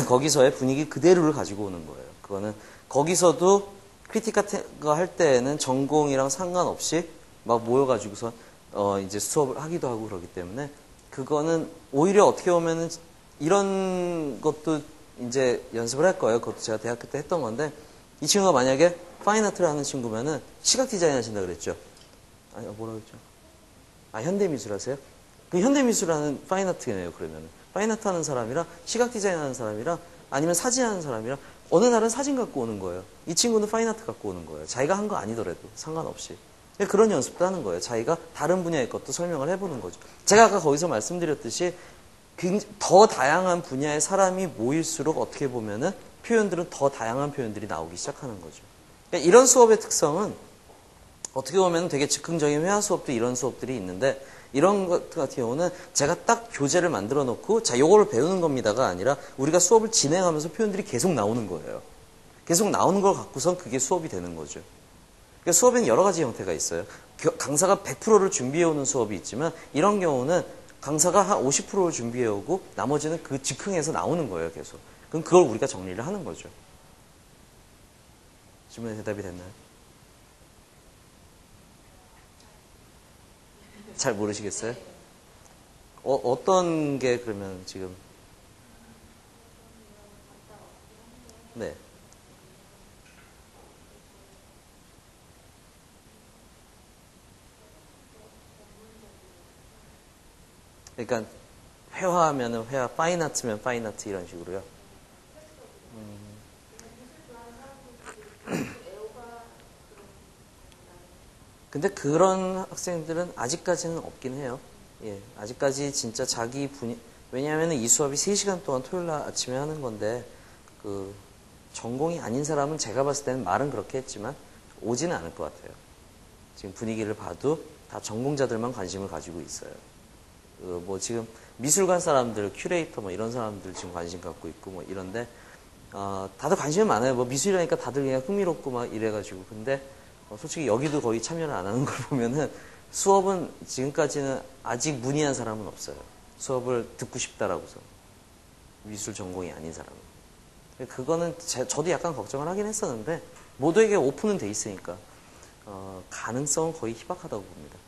거기서의 분위기 그대로를 가지고 오는 거예요. 그거는 거기서도 크리틱 같은 거 할 때에는 전공이랑 상관없이 막 모여가지고서 이제 수업을 하기도 하고 그러기 때문에 그거는 오히려 어떻게 보면은 이런 것도 이제 연습을 할 거예요. 그것도 제가 대학교 때 했던 건데 이 친구가 만약에 파인아트를 하는 친구면은 시각 디자인 하신다 그랬죠. 아니 뭐라 그랬죠? 아 현대미술 하세요? 그 현대미술 하는 파인아트네요. 그러면은 파인아트 하는 사람이랑 시각 디자인 하는 사람이랑 아니면 사진 하는 사람이랑 어느 날은 사진 갖고 오는 거예요. 이 친구는 파인아트 갖고 오는 거예요. 자기가 한 거 아니더라도 상관없이. 그런 연습도 하는 거예요. 자기가 다른 분야의 것도 설명을 해보는 거죠. 제가 아까 거기서 말씀드렸듯이 더 다양한 분야의 사람이 모일수록 어떻게 보면은 표현들은 더 다양한 표현들이 나오기 시작하는 거죠. 그러니까 이런 수업의 특성은 어떻게 보면 되게 즉흥적인 회화 수업도 이런 수업들이 있는데 이런 것 같은 경우는 제가 딱 교재를 만들어 놓고 자 요거를 배우는 겁니다가 아니라 우리가 수업을 진행하면서 표현들이 계속 나오는 거예요. 계속 나오는 걸 갖고선 그게 수업이 되는 거죠. 그러니까 수업에는 여러 가지 형태가 있어요. 강사가 100%를 준비해 오는 수업이 있지만 이런 경우는 강사가 한 50%를 준비해 오고 나머지는 그 즉흥에서 나오는 거예요, 계속. 그럼 그걸 우리가 정리를 하는 거죠. 질문에 대답이 됐나요? 잘 모르시겠어요? 어떤 게 그러면 지금? 네. 그러니까 회화하면은 회화, 파인아트면 파인아트 이런 식으로요. 근데 그런 학생들은 아직까지는 없긴 해요. 예, 아직까지 진짜 자기 분야, 왜냐하면 이 수업이 3시간 동안 토요일 날 아침에 하는 건데, 전공이 아닌 사람은 제가 봤을 때는 말은 그렇게 했지만, 오지는 않을 것 같아요. 지금 분위기를 봐도 다 전공자들만 관심을 가지고 있어요. 뭐 지금 미술관 사람들, 큐레이터 뭐 이런 사람들 지금 관심 갖고 있고 뭐 이런데, 다들 관심이 많아요. 뭐 미술이라니까 다들 그냥 흥미롭고 막 이래가지고. 근데, 솔직히 여기도 거의 참여를 안 하는 걸 보면은 수업은 지금까지는 아직 문의한 사람은 없어요. 수업을 듣고 싶다라고서. 미술 전공이 아닌 사람은. 그거는 저도 약간 걱정을 하긴 했었는데 모두에게 오픈은 돼 있으니까 가능성은 거의 희박하다고 봅니다.